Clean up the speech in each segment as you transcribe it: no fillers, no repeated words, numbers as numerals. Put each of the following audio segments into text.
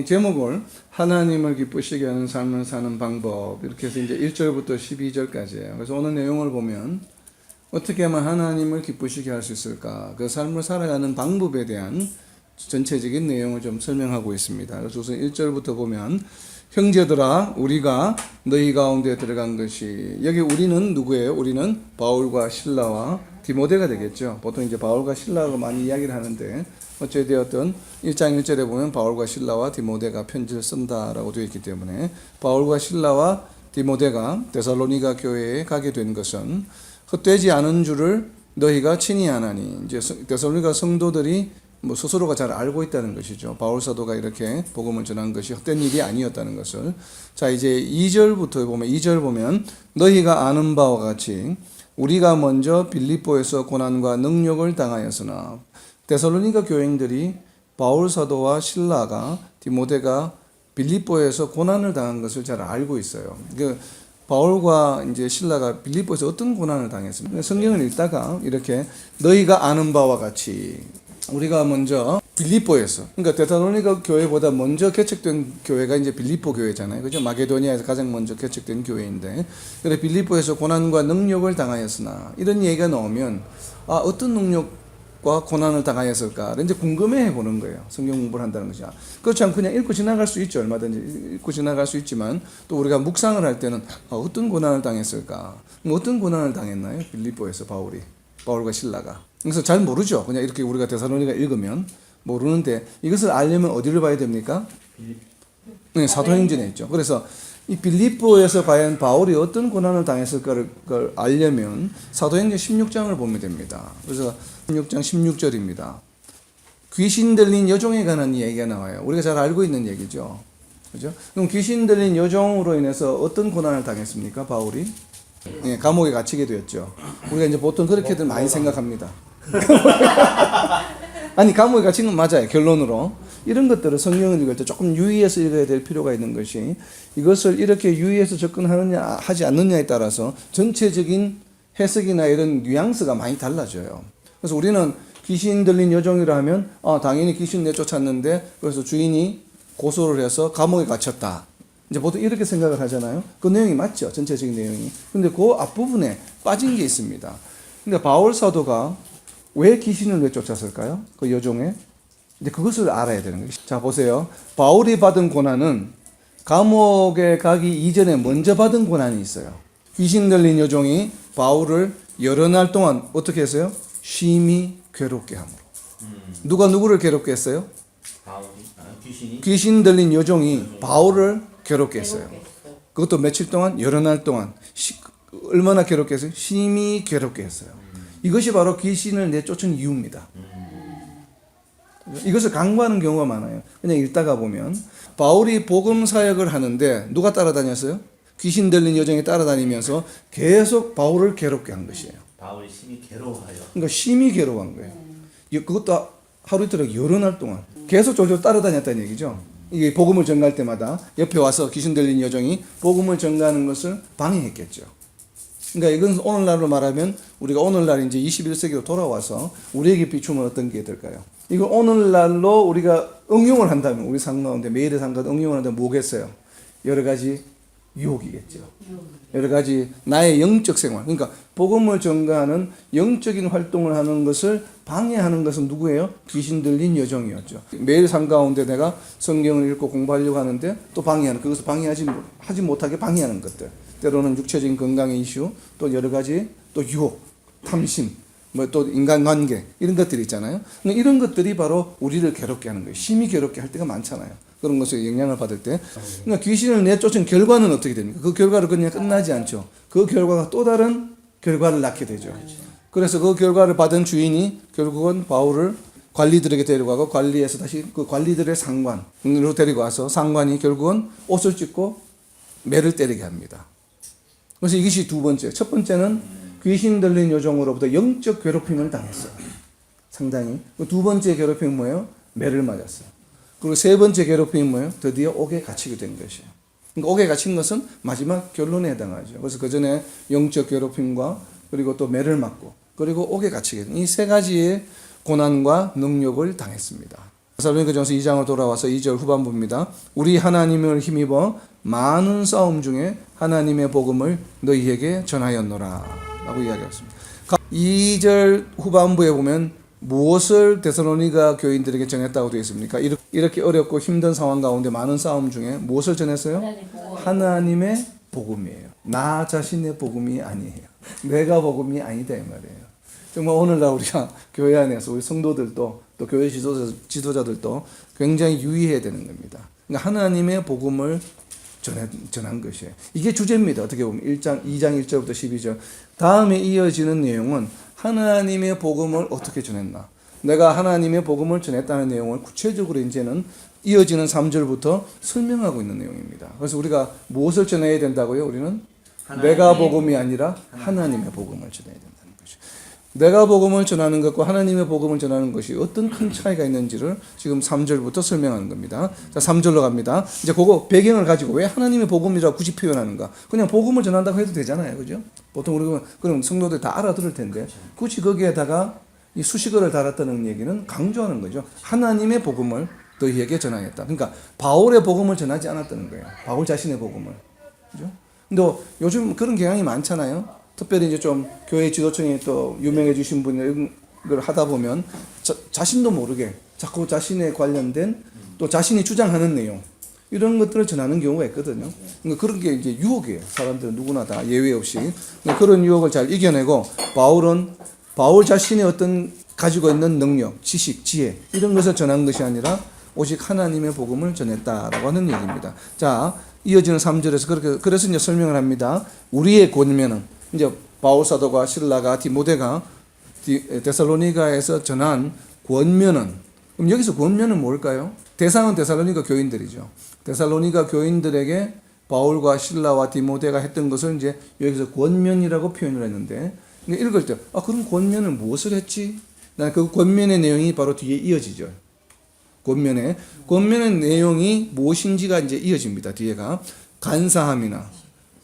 제목을 하나님을 기쁘시게 하는 삶을 사는 방법 이렇게 해서 이제 1절부터 12절까지예요. 그래서 오늘 내용을 보면 어떻게 하면 하나님을 기쁘시게 할 수 있을까? 그 삶을 살아가는 방법에 대한 전체적인 내용을 좀 설명하고 있습니다. 그래서 우선 1절부터 보면 형제들아 우리가 너희 가운데 들어간 것이 여기 우리는 누구예요? 우리는 바울과 실라와 디모데가 되겠죠. 보통 이제 바울과 실라가 많이 이야기를 하는데 어찌되었든 1장 1절에 보면 바울과 실라와 디모데가 편지를 쓴다라고 되어 있기 때문에 바울과 실라와 디모데가 데살로니가 교회에 가게 된 것은 헛되지 않은 줄을 너희가 친히 아나니 이제 데살로니가 성도들이 스스로가 잘 알고 있다는 것이죠. 바울 사도가 이렇게 복음을 전한 것이 헛된 일이 아니었다는 것을. 자, 이제 2절부터 보면 2절 보면 너희가 아는 바와 같이 우리가 먼저 빌립보에서 고난과 능력을 당하였으나 데살로니가 교인들이 바울 사도와 실라가 디모데가 빌립보에서 고난을 당한 것을 잘 알고 있어요. 그 바울과 이제 실라가 빌립보에서 어떤 고난을 당했습니까? 성경을 읽다가 이렇게 너희가 아는 바와 같이 우리가 먼저 빌립보에서 그러니까 데살로니가 교회보다 먼저 개척된 교회가 이제 빌립보 교회잖아요. 그죠? 마게도니아에서 가장 먼저 개척된 교회인데 그래 빌립보에서 고난과 능력을 당하였으나 이런 얘기가 나오면 어떤 능력과 고난을 당하였을까? 이제 궁금해 보는 거예요. 성경 공부를 한다는 것이. 그렇지 않고 그냥 읽고 지나갈 수 있죠. 얼마든지 읽고 지나갈 수 있지만 또 우리가 묵상을 할 때는 어떤 고난을 당했을까? 어떤 고난을 당했나요? 빌립보에서 바울과 실라가. 그래서 잘 모르죠. 그냥 이렇게 우리가 데살로니가 읽으면 모르는데 이것을 알려면 어디를 봐야 됩니까? 네, 사도행전에 있죠. 그래서 이 빌립보에서 과연 바울이 어떤 고난을 당했을까를 알려면 사도행전 16장을 보면 됩니다. 그래서 16장 16절입니다. 귀신 들린 여종에 관한 얘기가 나와요. 우리가 잘 알고 있는 얘기죠. 그죠? 그럼 귀신 들린 여종으로 인해서 어떤 고난을 당했습니까? 바울이? 네, 감옥에 갇히게 되었죠. 우리가 이제 보통 그렇게들 많이 생각합니다. 아니 감옥에 갇힌 건 맞아요. 결론으로 이런 것들을 성경을 읽을 때 조금 유의해서 읽어야 될 필요가 있는 것이 이것을 이렇게 유의해서 접근하느냐 하지 않느냐에 따라서 전체적인 해석이나 이런 뉘앙스가 많이 달라져요. 그래서 우리는 귀신 들린 여종이라 하면 당연히 귀신 내쫓았는데 그래서 주인이 고소를 해서 감옥에 갇혔다. 이제 보통 이렇게 생각을 하잖아요. 그 내용이 맞죠. 전체적인 내용이. 근데 그 앞부분에 빠진 게 있습니다. 근데 바울 사도가 왜 귀신을 내쫓았을까요? 그 여종에. 이제 그것을 알아야 되는 거예요. 자, 보세요. 바울이 받은 고난은 감옥에 가기 이전에 먼저 받은 고난이 있어요. 귀신 들린 여종이 바울을 여러 날 동안 어떻게 했어요? 심히 괴롭게 함으로. 누가 누구를 괴롭게 했어요? 바울이? 귀신 들린 여종이 바울을 괴롭게 했어요. 그것도 며칠 동안, 여러 날 동안. 얼마나 괴롭게 했어요? 심히 괴롭게 했어요. 이것이 바로 귀신을 내쫓은 이유입니다. 이것을 강구하는 경우가 많아요. 그냥 읽다가 보면 바울이 복음 사역을 하는데 누가 따라다녔어요? 귀신 들린 여종이 따라다니면서 계속 바울을 괴롭게 한 것이에요. 바울이 심히 괴로워하여. 그러니까 심히 괴로워한 거예요. 그것도 하루 이틀 여러 날 동안 계속 졸졸 따라다녔다는 얘기죠. 이게 복음을 전가할 때마다 옆에 와서 귀신 들린 여종이 복음을 전가하는 것을 방해했겠죠. 그러니까 이건 오늘날로 말하면 우리가 오늘날 이제 21세기로 돌아와서 우리에게 비추면 어떤 게 될까요? 이걸 오늘날로 우리가 응용을 한다면 우리 삶 가운데 매일의 삶 가운데 응용을 한다면 뭐겠어요? 여러 가지 유혹이겠죠. 여러 가지 나의 영적 생활. 그러니까 복음을 전가하는 영적인 활동을 하는 것을 방해하는 것은 누구예요? 귀신 들린 여종이었죠. 매일 삶 가운데 내가 성경을 읽고 공부하려고 하는데 또 방해하는 그것을 하지 못하게 방해하는 것들. 때로는 육체적인 건강의 이슈, 또 여러 가지 또 유혹, 탐심, 또 인간관계 이런 것들이 있잖아요. 이런 것들이 바로 우리를 괴롭게 하는 거예요. 심히 괴롭게 할 때가 많잖아요. 그런 것에 영향을 받을 때. 그러니까 귀신을 내쫓은 결과는 어떻게 됩니까? 그 결과로 그냥 끝나지 않죠. 그 결과가 또 다른 결과를 낳게 되죠. 그래서 그 결과를 받은 주인이 결국은 바울을 관리들에게 데려가고 관리에서 다시 그 관리들의 상관으로 데리고 와서 상관이 결국은 옷을 찢고 매를 때리게 합니다. 그래서 이것이 두 번째. 첫 번째는 귀신 들린 여종으로부터 영적 괴롭힘을 당했어요. 상당히. 두 번째 괴롭힘은 뭐예요? 매를 맞았어요. 그리고 세 번째 괴롭힘은 뭐예요? 드디어 옥에 갇히게 된 것이에요. 그러니까 옥에 갇힌 것은 마지막 결론에 해당하죠. 그래서 그 전에 영적 괴롭힘과 그리고 또 매를 맞고 그리고 옥에 갇히게 된 이 세 가지의 고난과 능력을 당했습니다. 데살로니가전서 2장으로 돌아와서 2절 후반부입니다. 우리 하나님을 힘입어 많은 싸움 중에 하나님의 복음을 너희에게 전하였노라 라고 이야기했습니다. 2절 후반부에 보면 무엇을 데살로니가 교인들에게 전했다고 되어 있습니까? 이렇게 어렵고 힘든 상황 가운데 많은 싸움 중에 무엇을 전했어요? 하나님의 복음이에요. 나 자신의 복음이 아니에요. 내가 복음이 아니다 이 말이에요. 정말 오늘날 우리가 교회 안에서 우리 성도들도 또 교회 지도자들도 굉장히 유의해야 되는 겁니다. 그러니까 하나님의 복음을 전한 것이에요. 이게 주제입니다. 어떻게 보면 2장 1절부터 12절 다음에 이어지는 내용은 하나님의 복음을 어떻게 전했나, 내가 하나님의 복음을 전했다는 내용을 구체적으로 이제는 이어지는 3절부터 설명하고 있는 내용입니다. 그래서 우리가 무엇을 전해야 된다고요? 우리는 내가 복음이 아니라 하나님의 복음을 전해야 된다는 것이죠. 내가 복음을 전하는 것과 하나님의 복음을 전하는 것이 어떤 큰 차이가 있는지를 지금 3절부터 설명하는 겁니다. 자, 3절로 갑니다. 이제 그거 배경을 가지고 왜 하나님의 복음이라고 굳이 표현하는가? 그냥 복음을 전한다고 해도 되잖아요. 그죠? 보통 우리가 그럼 성도들 다 알아들을 텐데 굳이 거기에다가 이 수식어를 달았다는 얘기는 강조하는 거죠. 하나님의 복음을 너희에게 전하였다. 그러니까 바울의 복음을 전하지 않았다는 거예요. 바울 자신의 복음을. 그죠? 근데 요즘 그런 경향이 많잖아요. 특별히 이제 좀 교회 지도층이 또 유명해지신 분을 하다 보면 자신도 모르게 자꾸 자신에 관련된 또 자신이 주장하는 내용 이런 것들을 전하는 경우가 있거든요. 그러니까 그런 게 이제 유혹이에요. 사람들은 누구나 다 예외 없이. 그런 유혹을 잘 이겨내고 바울 자신의 어떤 가지고 있는 능력, 지식, 지혜 이런 것을 전한 것이 아니라 오직 하나님의 복음을 전했다라고 하는 얘기입니다. 자, 이어지는 3절에서 그래서 이제 설명을 합니다. 우리의 권면은 이제 바울 사도가 실라가 디모데가 데살로니가에서 전한 권면은, 그럼 여기서 권면은 뭘까요? 대상은 데살로니가 교인들이죠. 데살로니가 교인들에게 바울과 실라와 디모데가 했던 것을 이제 여기서 권면이라고 표현을 했는데, 읽을 때 그럼 권면은 무엇을 했지? 그 권면의 내용이 바로 뒤에 이어지죠. 권면의 내용이 무엇인지가 이제 이어집니다. 뒤에가 간사함이나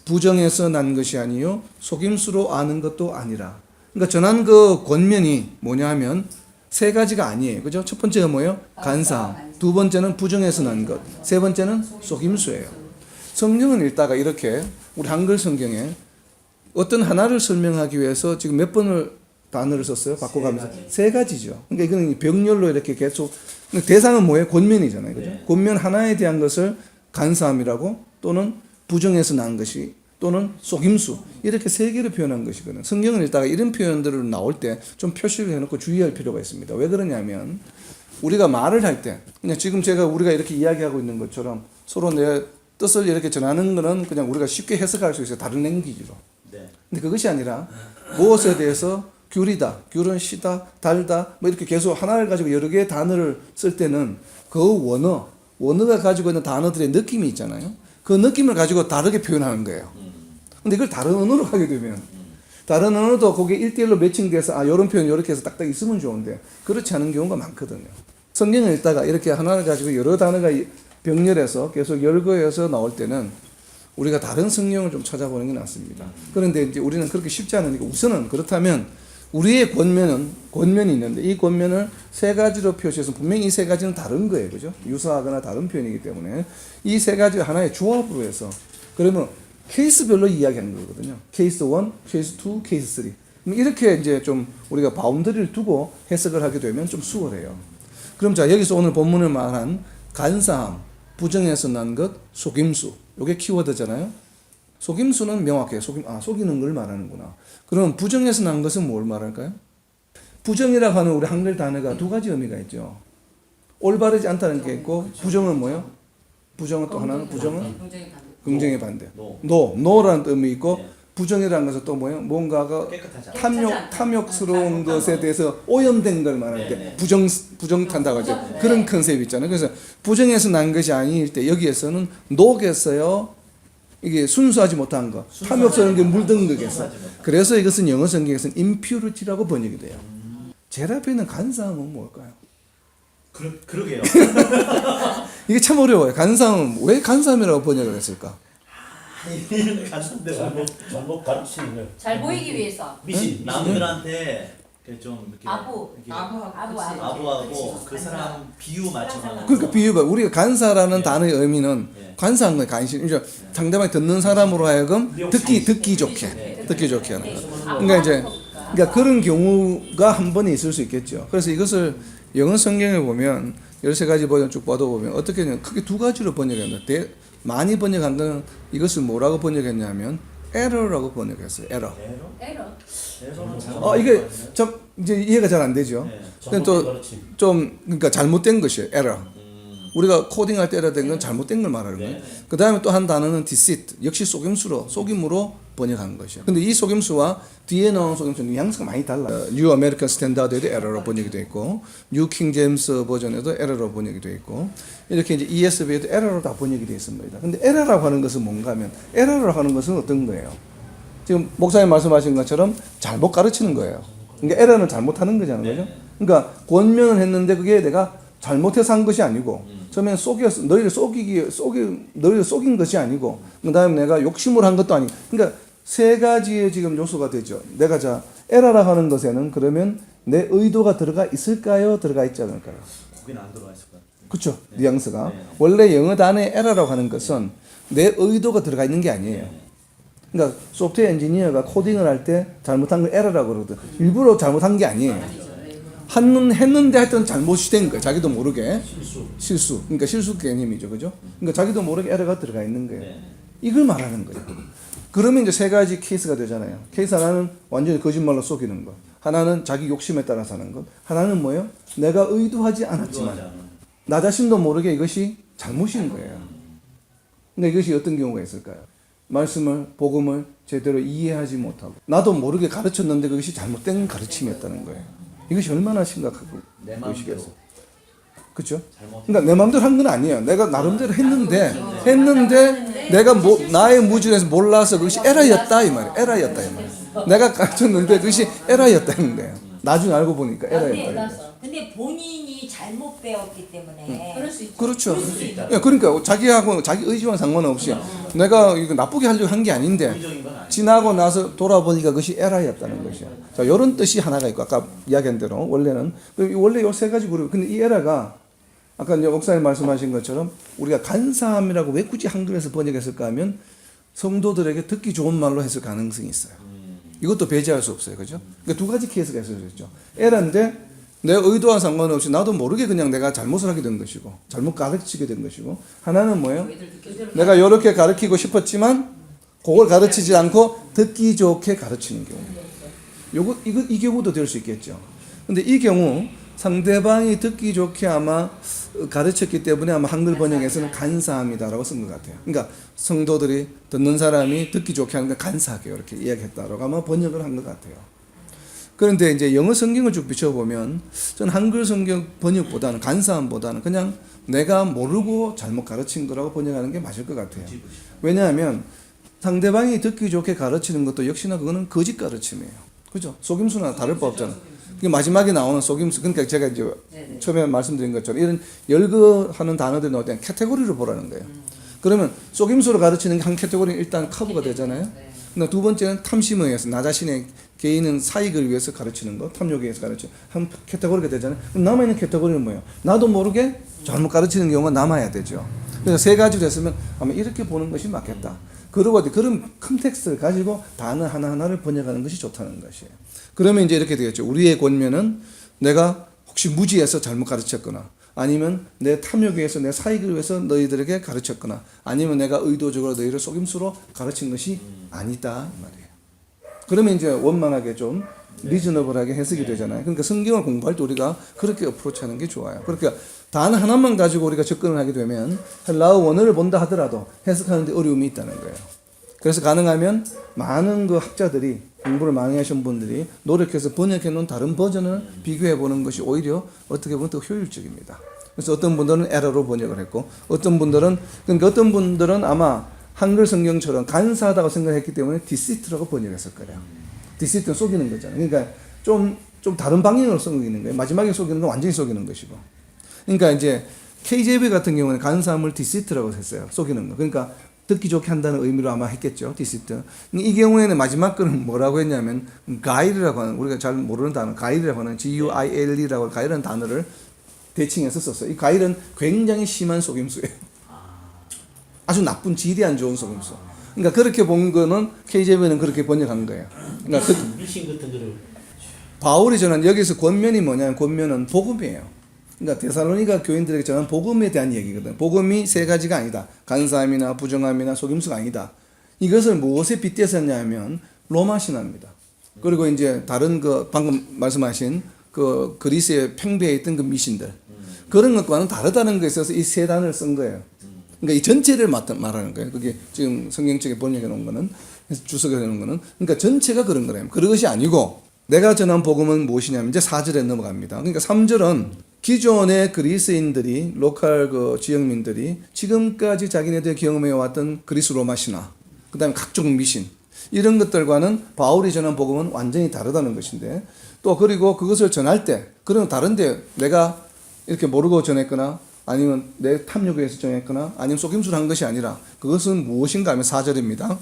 부정에서 난 것이 아니요 속임수로 아는 것도 아니라. 그러니까 전한 그 권면이 뭐냐 하면 세 가지가 아니에요. 그죠? 첫 번째가 뭐예요? 간사함. 두 번째는 부정에서 난 것. 세 번째는 속임수예요. 성경을 읽다가 이렇게 우리 한글 성경에 어떤 하나를 설명하기 위해서 지금 몇 번을 단어를 썼어요? 바꿔가면서 세 가지죠. 그러니까 이거는 병렬로 이렇게 계속 대상은 뭐예요? 권면이잖아요. 그죠? 권면 하나에 대한 것을 간사함이라고 또는 부정에서 난 것이 또는 속임수 이렇게 세 개로 표현한 것이거든요. 성경을 읽다가 이런 표현들을 나올 때 좀 표시를 해놓고 주의할 필요가 있습니다. 왜 그러냐면 우리가 말을 할 때 그냥 지금 우리가 이렇게 이야기하고 있는 것처럼 서로 내 뜻을 이렇게 전하는 거는 그냥 우리가 쉽게 해석할 수 있어요. 다른 랭귀지로. 근데 그것이 아니라 무엇에 대해서 귤이다, 귤은 시다, 달다 뭐 이렇게 계속 하나를 가지고 여러 개의 단어를 쓸 때는 그 원어가 가지고 있는 단어들의 느낌이 있잖아요. 그 느낌을 가지고 다르게 표현하는 거예요. 근데 이걸 다른 언어로 하게 되면 다른 언어도 거기에 1:1로 매칭돼서 이런 표현 이렇게 해서 딱딱 있으면 좋은데 그렇지 않은 경우가 많거든요. 성경을 읽다가 이렇게 하나를 가지고 여러 단어가 병렬해서 계속 열거해서 나올 때는 우리가 다른 성경을 좀 찾아보는 게 낫습니다. 그런데 이제 우리는 그렇게 쉽지 않으니까 우선은 그렇다면 우리의 권면이 있는데 이 권면을 세 가지로 표시해서 분명히 이 세 가지는 다른 거예요. 그죠? 유사하거나 다른 표현이기 때문에 이 세 가지를 하나의 조합으로 해서 그러면 케이스별로 이야기하는 거거든요. 케이스 1, 케이스 2, 케이스 3. 이렇게 이제 좀 우리가 바운더리를 두고 해석을 하게 되면 좀 수월해요. 그럼 자, 여기서 오늘 본문을 말한 간사함, 부정에서 난 것, 속임수. 요게 키워드잖아요. 속임수는 명확해요. 속이는 걸 말하는구나. 그럼 부정에서 난 것은 뭘 말할까요? 부정이라고 하는 우리 한글 단어가 두 가지 의미가 있죠. 올바르지 않다는 게 있고 부정은 뭐예요? 부정은 또 하나는 부정은 긍정의 반대. 노라는 의미 있고 부정이라는 것은 또 뭐예요? 뭔가가 탐욕스러운 것에 대해서 오염된 걸 말할 때 부정 탄다고 하죠. 그런 컨셉이 있잖아요. 그래서 부정에서 난 것이 아닐 때 여기에서는 녹에서요. 이게 순수하지 못한 거, 탐욕스러운 게 물든 거겠어. 그래서 이것은 영어 성경에서는 impurity라고 번역이 돼요. 제일 앞에 있는 간사함은 뭘까요? 그러게요. 이게 참 어려워요. 간사함은 왜 간사함이라고 번역을 했을까? 이런 간사인데 잘못 가르치는 잘 보이기 위해서. 미신 남들한테 그게 좀 이렇게 아부. 이렇게 아부하고 아부하고 그 사람 비유 맞춰서 그러니까 비유가 우리가 간사라는 예. 단어의 의미는 예. 간사한 거예요. 간신. 이제 상대방이 듣는 사람으로 하여금 듣기 좋게 네. 듣기 좋게 하는 거. 그러니까 이제 그러니까 그런 경우가 한 번에 있을 수 있겠죠. 그래서 이것을 영어 성경에 보면 13가지 버전 쭉 받아보면 어떻게 했냐면 크게 두 가지로 번역했는데 많이 번역한 거는 이것을 뭐라고 번역했냐면 error라고 번역했어요. error. 에러. 에러는 잘못 이게 좀 이제 이해가 잘 안 되죠. 네. 그러니까 좀 그러니까 잘못된 것이에요. error. 우리가 코딩할 때 error 된 건 잘못된 걸 말하는 거예요. 네. 그 다음에 또 한 단어는 deceit. 역시 속임으로 번역한 것이에요. 근데 이 속임수와 뒤에 나온 속임수는 뉘앙스가 많이 달라요. New American Standard에도 error로 번역이 되어 있고, New King James 버전에도 error로 번역이 되어 있고, 이렇게 이제 ESV에도 error로 다 번역이 되어 있습니다. 근데 error라고 하는 것은 뭔가 하면, error라고 하는 것은 어떤 거예요? 지금 목사님 말씀하신 것처럼 잘못 가르치는 거예요. 그러니까 error는 잘못하는 거잖아요. 그죠? 그러니까 권면을 했는데 그게 내가 잘못해서 한 것이 아니고, 처음엔 너희를 속인 것이 아니고, 그 다음에 내가 욕심을 한 것도 아니고, 그러니까 세 가지의 지금 요소가 되죠. 내가 에러라 하는 것에는 그러면 내 의도가 들어가 있을까요? 들어가 있지 않을까요? 거기는 안 들어가 있을 것 같아요. 그렇죠. 네. 뉘앙스가. 네. 원래 영어 단어에 에러라고 하는 것은 내 의도가 들어가 있는 게 아니에요. 그러니까 소프트웨어 엔지니어가 코딩을 할 때 잘못한 걸 에러라고 그러거든. 일부러 잘못한 게 아니에요. 했는데 하여튼 잘못이 된 거예요. 자기도 모르게. 실수. 그러니까 실수 개념이죠. 그죠? 그러니까 자기도 모르게 에러가 들어가 있는 거예요. 네. 이걸 말하는 거예요. 그러면 이제 세 가지 케이스가 되잖아요. 케이스 하나는 완전히 거짓말로 속이는 것. 하나는 자기 욕심에 따라서 하는 것. 하나는 뭐예요? 내가 의도하지 않았지만 나 자신도 모르게 이것이 잘못인 거예요. 근데 이것이 어떤 경우가 있을까요? 말씀을, 복음을 제대로 이해하지 못하고 나도 모르게 가르쳤는데 그것이 잘못된 가르침이었다는 거예요. 이것이 얼마나 심각하고 내 보시겠어요. 마음대로 그렇죠? 잘못. 그러니까 내 마음대로 한 건 아니에요. 내가 나름대로 했는데 내가 나의 무지에서 몰라서 그것이 에러였다 이 말이에요. 에러였다 이 말이에요. 내가 가르쳤는데 그것이 에러였다는 거예요. 나중에 알고 보니까 에러였다. 근데 본인이 잘못 배웠기 때문에 그럴 수 있죠. 그렇죠. 그럴 수 있다. 예, 그러니까 자기하고 자기 의지와 상관없이 내가 이거 나쁘게 하려고 한 게 아닌데 의적인 건 아니에요. 지나고 나서 돌아보니까 그것이 에러였다는 것이야. 자, 이런 뜻이 하나가 있고 아까 이야기한 대로 원래는 원래 요 세 가지 그룹. 근데 이 에러가 아까 이제 목사님 말씀하신 것처럼 우리가 간사함이라고 왜 굳이 한글에서 번역했을까 하면 성도들에게 듣기 좋은 말로 했을 가능성이 있어요. 이것도 배제할 수 없어요. 그죠? 그러니까 두 가지 케이스가 있었죠. 에러인데 내 의도와 상관없이 나도 모르게 그냥 내가 잘못을 하게 된 것이고 잘못 가르치게 된 것이고 하나는 뭐예요? 내가 이렇게 가르치고 싶었지만 그걸 가르치지 않고 듣기 좋게 가르치는 경우. 이 경우도 될 수 있겠죠. 근데 이 경우 상대방이 듣기 좋게 아마 가르쳤기 때문에 아마 한글 번역에서는 간사함이다라고 쓴 것 같아요. 그러니까 성도들이 듣는 사람이 듣기 좋게 하는 걸 간사하게 이렇게 이야기했다라고 아마 번역을 한 것 같아요. 그런데 이제 영어 성경을 쭉 비춰보면 저는 한글 성경 번역보다는 간사함보다는 그냥 내가 모르고 잘못 가르친 거라고 번역하는 게 맞을 것 같아요. 왜냐하면 상대방이 듣기 좋게 가르치는 것도 역시나 그거는 거짓 가르침이에요. 그죠? 속임수나 다를 바 없잖아. 그 마지막에 나오는 속임수. 그러니까 제가 이제 처음에 말씀드린 것처럼 이런 열거하는 단어들 나올 때 카테고리를 보라는 거예요. 그러면 속임수로 가르치는 게 한 카테고리는 일단 커버가 되잖아요. 근데 두 번째는 탐심에 의해서 나 자신의 개인은 사익을 위해서 가르치는 것, 탐욕에 의해서 가르치는 한 카테고리가 되잖아요. 그럼 남아있는 카테고리는 뭐예요? 나도 모르게 잘못 가르치는 경우가 남아야 되죠. 그래서 세 가지 됐으면 아마 이렇게 보는 것이 맞겠다. 그러고 그런 컨텍스트를 가지고 단어 하나하나를 번역하는 것이 좋다는 것이에요. 그러면 이제 이렇게 되겠죠. 우리의 권면은 내가 혹시 무지해서 잘못 가르쳤거나 아니면 내 탐욕에 의해서 내 사익을 위해서 너희들에게 가르쳤거나 아니면 내가 의도적으로 너희를 속임수로 가르친 것이 아니다 이 말이에요. 그러면 이제 원만하게 좀 리즈너블하게 해석이 되잖아요. 그러니까 성경을 공부할 때 우리가 그렇게 어프로치하는 게 좋아요. 그러니까 단어 하나만 가지고 우리가 접근을 하게 되면 헬라어 원어를 본다 하더라도 해석하는 데 어려움이 있다는 거예요. 그래서 가능하면 많은 그 학자들이 공부를 많이 하신 분들이 노력해서 번역해 놓은 다른 버전을 비교해 보는 것이 오히려 어떻게 보면 더 효율적입니다. 그래서 어떤 분들은 에러로 번역을 했고 어떤 분들은 아마 한글 성경처럼 간사하다고 생각했기 때문에 디시트라고 번역했을 거예요. 디시트는 속이는 거잖아요. 그러니까 좀 다른 방향으로 속이는 거예요. 마지막에 속이는 건 완전히 속이는 것이고. 그러니까 이제 KJV 같은 경우는 간사함을 디시트라고 했어요. 속이는 거. 그러니까 듣기 좋게 한다는 의미로 아마 했겠죠. 디시트. 이 경우에는 마지막 거는 뭐라고 했냐면 가이드라고 하는, 우리가 잘 모르는 단어, 가이드라고 하는 GUILE라고 하는 가이드라는 단어를 대칭해서 썼어요. 이 가이드는 굉장히 심한 속임수예요. 아주 나쁜 질이 안 좋은 속임수. 그러니까 그렇게 본 거는 KJV는 그렇게 번역한 거예요. 그러니까 미신 같은 거를 바울이 전한 여기서 권면이 뭐냐면 권면은 복음이에요. 그러니까 데살로니가 교인들에게 전한 복음에 대한 얘기거든. 복음이 세 가지가 아니다. 간사함이나 부정함이나 속임수가 아니다. 이것을 무엇에 빗대었냐면 로마 신화입니다. 그리고 이제 다른 그 방금 말씀하신 그 그리스의 팽배해 있던 그 미신들 그런 것과는 다르다는 것에 있어서 이 세 단어를 쓴 거예요. 그러니까 이 전체를 말하는 거예요. 그게 지금 성경책에 번역해 놓은 거는, 주석해 놓은 거는, 그러니까 전체가 그런 거예요. 그것이 아니고 내가 전한 복음은 무엇이냐면 이제 4절에 넘어갑니다. 그러니까 3절은 기존의 그리스인들이, 로컬 그 지역민들이 지금까지 자기네들 경험해 왔던 그리스 로마 신화, 그 다음에 각종 미신, 이런 것들과는 바울이 전한 복음은 완전히 다르다는 것인데, 또 그리고 그것을 전할 때, 그런 다른데 내가 이렇게 모르고 전했거나, 아니면 내 탐욕에 의해서 전했거나, 아니면 속임수를 한 것이 아니라, 그것은 무엇인가 하면 4절입니다.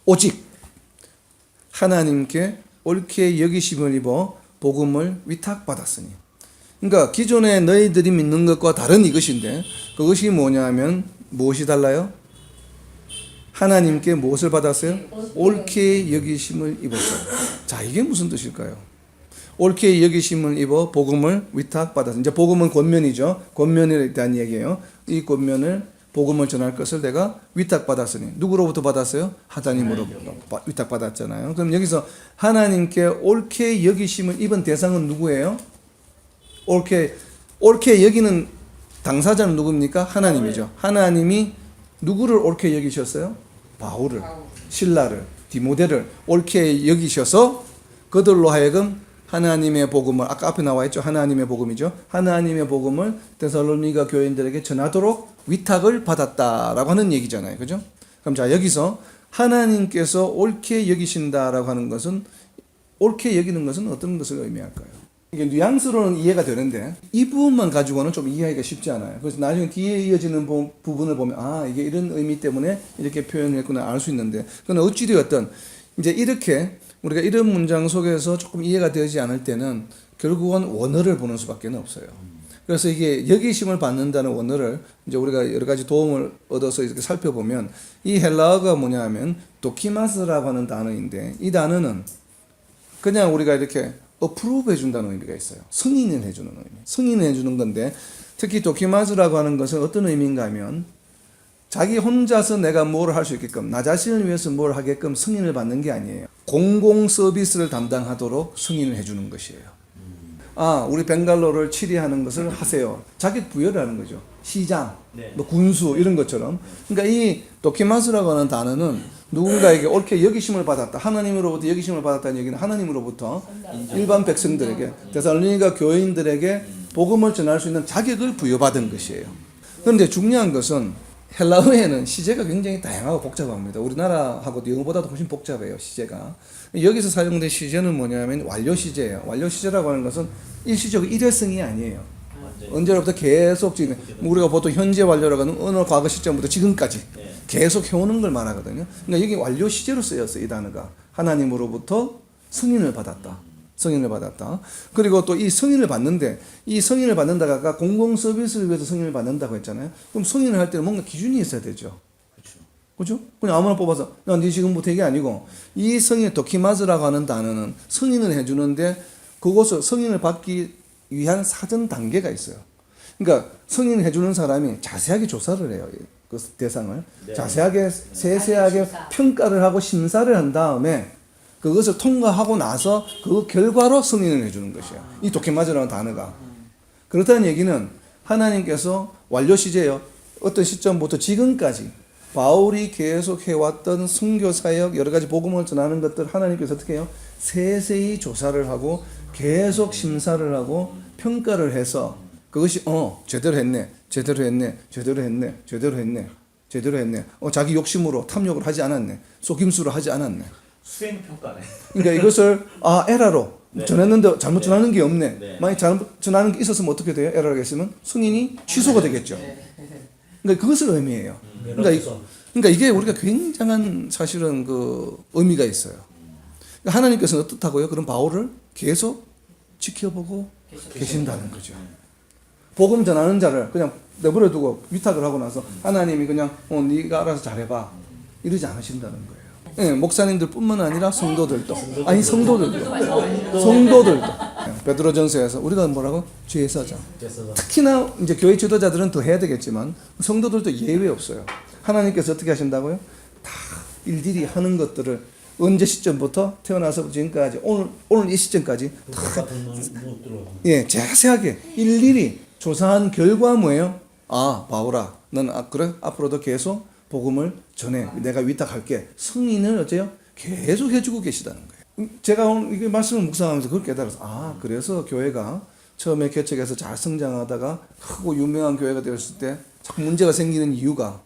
오직 하나님께 옳게 여기심을 입어 복음을 위탁받았으니. 그러니까 기존에 너희들이 믿는 것과 다른 이것인데, 그것이 뭐냐면 무엇이 달라요? 하나님께 무엇을 받았어요? 옳게 여기심을 입었어요. 자, 이게 무슨 뜻일까요? 옳게 여기심을 입어 복음을 위탁받았어요. 이제 복음은 권면이죠. 권면에 대한 얘기예요. 이 권면을, 복음을 전할 것을 내가 위탁받았으니. 누구로부터 받았어요? 하나님으로부터 위탁받았잖아요. 그럼 여기서 하나님께 옳게 여기심을 입은 대상은 누구예요? 옳게 여기는 당사자는 누굽니까? 하나님이죠. 하나님이 누구를 옳게 여기셨어요? 바울을, 실라를, 디모데를 옳게 여기셔서 그들로 하여금 하나님의 복음을, 아까 앞에 나와 있죠. 하나님의 복음이죠. 하나님의 복음을 데살로니가 교인들에게 전하도록 위탁을 받았다라고 하는 얘기잖아요. 그죠? 그럼 자, 여기서 하나님께서 옳게 여기신다라고 하는 것은, 옳게 여기는 것은 어떤 것을 의미할까요? 이게 뉘앙스로는 이해가 되는데 이 부분만 가지고는 좀 이해하기가 쉽지 않아요. 그래서 나중에 뒤에 이어지는 부분을 보면 아, 이게 이런 의미 때문에 이렇게 표현했구나 알 수 있는데, 그건 어찌되었든 이제 이렇게 우리가 이런 문장 속에서 조금 이해가 되지 않을 때는 결국은 원어를 보는 수밖에 없어요. 그래서 이게 여기심을 받는다는 원어를 이제 우리가 여러 가지 도움을 얻어서 이렇게 살펴보면, 이 헬라어가 뭐냐면 도키마스라고 하는 단어인데, 이 단어는 그냥 우리가 이렇게 어프로브 해준다는 의미가 있어요. 승인을 해주는 의미. 승인을 해주는 건데, 특히 도키마스라고 하는 것은 어떤 의미인가 하면 자기 혼자서 내가 뭘 할 수 있게끔, 나 자신을 위해서 뭘 하게끔 승인을 받는 게 아니에요. 공공 서비스를 담당하도록 승인을 해주는 것이에요. 아, 우리 벵갈로를 치리하는 것을 하세요. 자기 부여를 하는 거죠. 시장, 뭐 군수 이런 것처럼. 그러니까 이 도키마스라고 하는 단어는 누군가에게 옳게 여기심을 받았다, 하나님으로부터 여기심을 받았다는 얘기는 하나님으로부터 일반 백성들에게, 데살로니가 교인들에게 복음을 전할 수 있는 자격을 부여받은 것이에요. 그런데 중요한 것은 헬라어에는 시제가 굉장히 다양하고 복잡합니다. 우리나라하고도 영어보다도 훨씬 복잡해요, 시제가. 여기서 사용된 시제는 뭐냐면 완료 시제예요. 완료 시제라고 하는 것은 일시적으로 일회성이 아니에요. 언제로부터 계속 지금, 우리가 보통 현재 완료라고 하는 어느 과거 시점부터 지금까지 계속 해오는 걸 말하거든요. 그러니까 여기 완료 시제로 쓰였어요, 이 단어가. 하나님으로부터 승인을 받았다. 승인을 받았다. 그리고 또 이 승인을 받는데, 이 승인을 받는다가 아까 공공 서비스를 위해서 승인을 받는다고 했잖아요. 그럼 승인을 할 때는 뭔가 기준이 있어야 되죠. 그렇죠? 그냥 아무나 뽑아서 네 지금부터 이게 아니고, 이 승인, 도키마즈라고 하는 단어는 승인을 해주는데 그것을 승인을 받기 위한 사전 단계가 있어요. 그러니까 승인을 해주는 사람이 자세하게 조사를 해요. 그 대상을 자세하게 세세하게 평가를 하고 심사를 한 다음에 그것을 통과하고 나서 그 결과로 승인을 해주는 것이에요. 이 도키마즈라는 단어가. 그렇다는 얘기는 하나님께서 완료 시제요, 어떤 시점부터 지금까지 바울이 계속 해왔던 선교 사역, 여러 가지 복음을 전하는 것들 하나님께서 어떻게 해요? 세세히 조사를 하고 계속 심사를 하고 평가를 해서 그것이 제대로 했네, 제대로 했네, 제대로 했네, 제대로 했네, 제대로 했네. 자기 욕심으로 탐욕을 하지 않았네, 속임수로 하지 않았네. 수행 평가네. 그러니까 이것을 에러로 전했는데 잘못 전하는 게 없네. 만약 잘못 전하는 게 있었으면 어떻게 돼요? 에러가 있으면 승인이 취소가 되겠죠. 그러니까 그것을 의미해요. 그러니까 이게 우리가 굉장한 사실은 그 의미가 있어요. 그러니까 하나님께서는 어떻다고요? 그럼 바울을 계속 지켜보고 계신다는 거죠. 복음 전하는 자를 그냥 내버려 두고 위탁을 하고 나서 하나님이 그냥 네가 알아서 잘해봐 이러지 않으신다는 거예요. 네, 목사님들뿐만 아니라 성도들도 베드로전서에서 우리가 뭐라고 죄사자. 특히나 이제 교회 지도자들은 더 해야 되겠지만 성도들도 예외 없어요. 하나님께서 어떻게 하신다고요? 다 일일이 하는 것들을 언제 시점부터 태어나서 지금까지 오늘 이 시점까지 다 자세하게 일일이 조사한 결과 뭐예요? 아 바울아, 넌 그래 앞으로도 계속 복음을 전해. 내가 위탁할게. 승인을 어째요? 계속 해주고 계시다는 거예요. 제가 오늘 이 말씀을 묵상하면서 그걸 깨달아서 그래서 교회가 처음에 개척해서 잘 성장하다가 크고 유명한 교회가 되었을 때 자꾸 문제가 생기는 이유가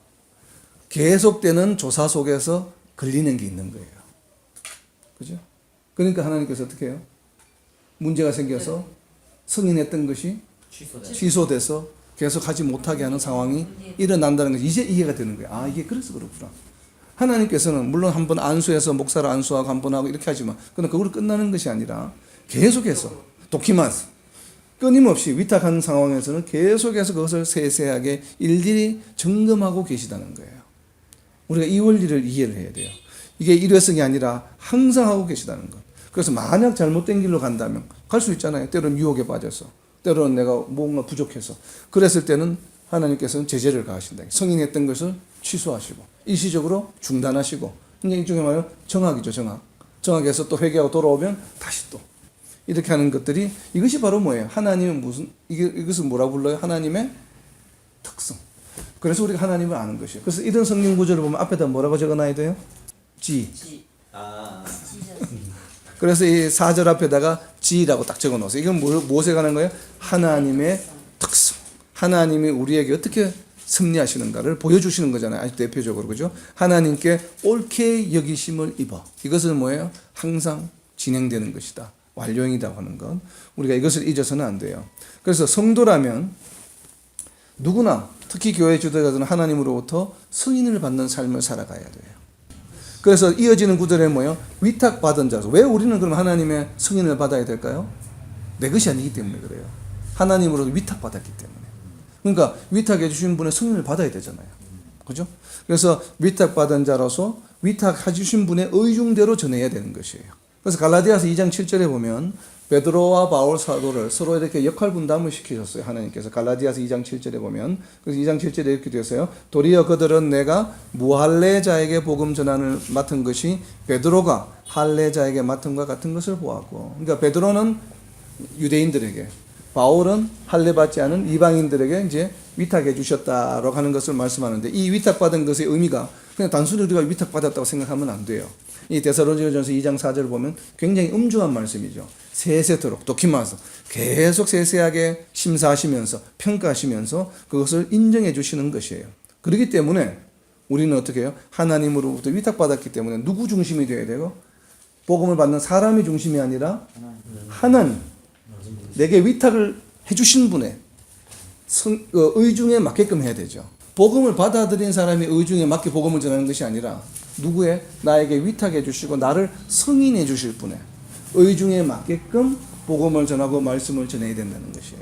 계속되는 조사 속에서 걸리는 게 있는 거예요. 그죠? 그러니까 하나님께서 어떻게 해요? 문제가 생겨서 승인했던 것이 취소돼서 계속 하지 못하게 하는 상황이 일어난다는 것이 이제 이해가 되는 거예요. 이게 그래서 그렇구나. 하나님께서는 물론 한번 안수해서 목사를 안수하고 한번 하고 이렇게 하지만 그건 그걸로 끝나는 것이 아니라 계속해서 도키마스 끊임없이 위탁하는 상황에서는 계속해서 그것을 세세하게 일일이 점검하고 계시다는 거예요. 우리가 이 원리를 이해를 해야 돼요. 이게 일회성이 아니라 항상 하고 계시다는 것. 그래서 만약 잘못된 길로 간다면 갈 수 있잖아요. 때로는 유혹에 빠져서, 때로는 내가 뭔가 부족해서. 그랬을 때는 하나님께서는 제재를 가하신다. 성인했던 것을 취소하시고 일시적으로 중단하시고, 이제 일종의 말로 정학이죠. 정학에서 또 회개하고 돌아오면 다시 또 이렇게 하는 것들이, 이것이 바로 뭐예요? 하나님은 이것을 뭐라고 불러요? 하나님의 특성. 그래서 우리가 하나님을 아는 것이에요. 그래서 이런 성경 구절을 보면 앞에다 뭐라고 적어놔야 돼요? 그래서 이 4절 앞에다가 지라고 딱 적어 놓으세요. 이건 무엇에 관한 거예요? 하나님의 특성. 하나님이 우리에게 어떻게 섭리하시는가를 보여주시는 거잖아요. 아주 대표적으로. 그죠? 하나님께 옳게 여기심을 입어. 이것은 뭐예요? 항상 진행되는 것이다. 완료형이라고 하는 것. 우리가 이것을 잊어서는 안 돼요. 그래서 성도라면 누구나, 특히 교회 지도자들은 하나님으로부터 승인을 받는 삶을 살아가야 돼요. 그래서 이어지는 구절에 뭐예요? 위탁받은 자로. 왜 우리는 그럼 하나님의 승인을 받아야 될까요? 내 것이 아니기 때문에 그래요. 하나님으로부터 위탁받았기 때문에. 그러니까 위탁해 주신 분의 승인을 받아야 되잖아요. 그죠? 그래서 위탁받은 자로서 위탁해 주신 분의 의중대로 전해야 되는 것이에요. 그래서 갈라디아서 2장 7절에 보면 베드로와 바울 사도를 서로 이렇게 역할 분담을 시키셨어요. 하나님께서 갈라디아서 2장 7절에 보면, 그래서 2장 7절에 이렇게 되었어요. 도리어 그들은 내가 무할례자에게 복음 전환을 맡은 것이 베드로가 할례자에게 맡은과 같은 것을 보았고, 그러니까 베드로는 유대인들에게, 바울은 할례 받지 않은 이방인들에게 이제 위탁해 주셨다라고 하는 것을 말씀하는데, 이 위탁받은 것의 의미가 그냥 단순히 우리가 위탁받았다고 생각하면 안 돼요. 이 데살로니가전서 2장 4절을 보면 굉장히 엄중한 말씀이죠. 세세토록 도키마서 계속 세세하게 심사하시면서 평가하시면서 그것을 인정해 주시는 것이에요. 그렇기 때문에 우리는 어떻게 해요? 하나님으로부터 위탁받았기 때문에 누구 중심이 되어야 되고, 복음을 받는 사람이 중심이 아니라 하나님, 내게 위탁을 해주신 분의 의중에 맞게끔 해야 되죠. 복음을 받아들인 사람이 의중에 맞게 복음을 전하는 것이 아니라 누구의 나에게 위탁해 주시고 나를 승인해 주실 분의 의중에 맞게끔 복음을 전하고 말씀을 전해야 된다는 것이에요.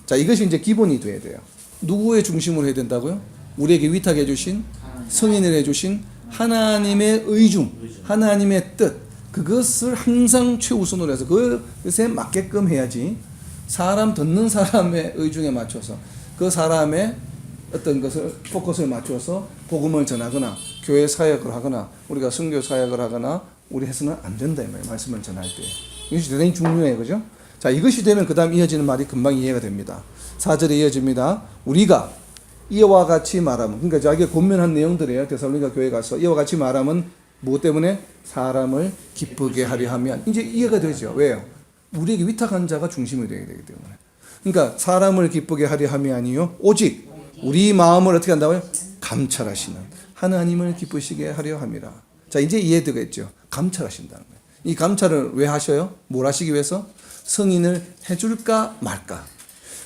자, 이것이 이제 기본이 돼야 돼요. 누구의 중심으로 해야 된다고요? 우리에게 위탁해 주신, 승인을 해 주신 하나님의 의중, 하나님의 뜻, 그것을 항상 최우선으로 해서 그것에 맞게끔 해야지, 사람 듣는 사람의 의중에 맞춰서 그 사람의 어떤 것을 포커스를 맞춰서 복음을 전하거나 교회 사역을 하거나 우리가 선교 사역을 하거나 우리 해서는 안 된다 이 말이에요. 말씀을 전할 때. 이것이 대단히 중요해요. 그죠? 자, 이것이 되면 그 다음 이어지는 말이 금방 이해가 됩니다. 4절에 이어집니다. 우리가 이와 같이 말하면, 그러니까 자기가 권면한 내용들이에요. 데살로니가 교회 가서 이와 같이 말하면 무엇 때문에? 사람을 기쁘게 하려 하면. 이제 이해가 되죠. 왜요? 우리에게 위탁한 자가 중심이 되어야 되기 때문에. 그러니까 사람을 기쁘게 하려 함이 아니요 오직 우리 마음을 어떻게 한다고요? 감찰하시는 하나님을 기쁘시게 하려 함이라. 자, 이제 이해되겠죠. 감찰하신다는 거예요. 이 감찰을 왜 하셔요? 뭘 하시기 위해서? 승인을 해줄까 말까.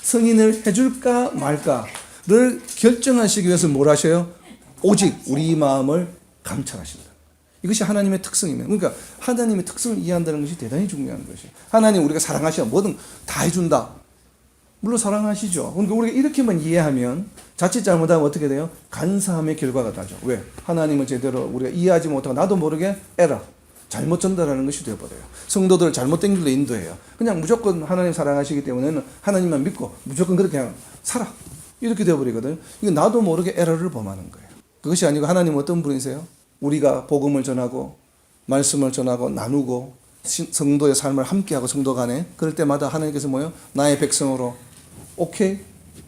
승인을 해줄까 말까를 결정하시기 위해서 뭘 하셔요? 오직 우리 마음을 감찰하신다. 이것이 하나님의 특성이에요. 그러니까 하나님의 특성을 이해한다는 것이 대단히 중요한 것이에요. 하나님 우리가 사랑하시면 뭐든 다 해준다. 물론 사랑하시죠. 그러니까 우리가 이렇게만 이해하면 자칫 잘못하면 어떻게 돼요? 간사함의 결과가 나죠. 왜? 하나님을 제대로 우리가 이해하지 못하고 나도 모르게 에러, 잘못 전달하는 것이 되어버려요. 성도들을 잘못된 길로 인도해요. 그냥 무조건 하나님 사랑하시기 때문에는 하나님만 믿고 무조건 그렇게 그냥 살아. 이렇게 되어버리거든요. 이거 나도 모르게 에러를 범하는 거예요. 그것이 아니고 하나님은 어떤 분이세요? 우리가 복음을 전하고 말씀을 전하고 나누고 성도의 삶을 함께하고 성도 간에 그럴 때마다 하나님께서 뭐예요? 나의 백성으로 오케이,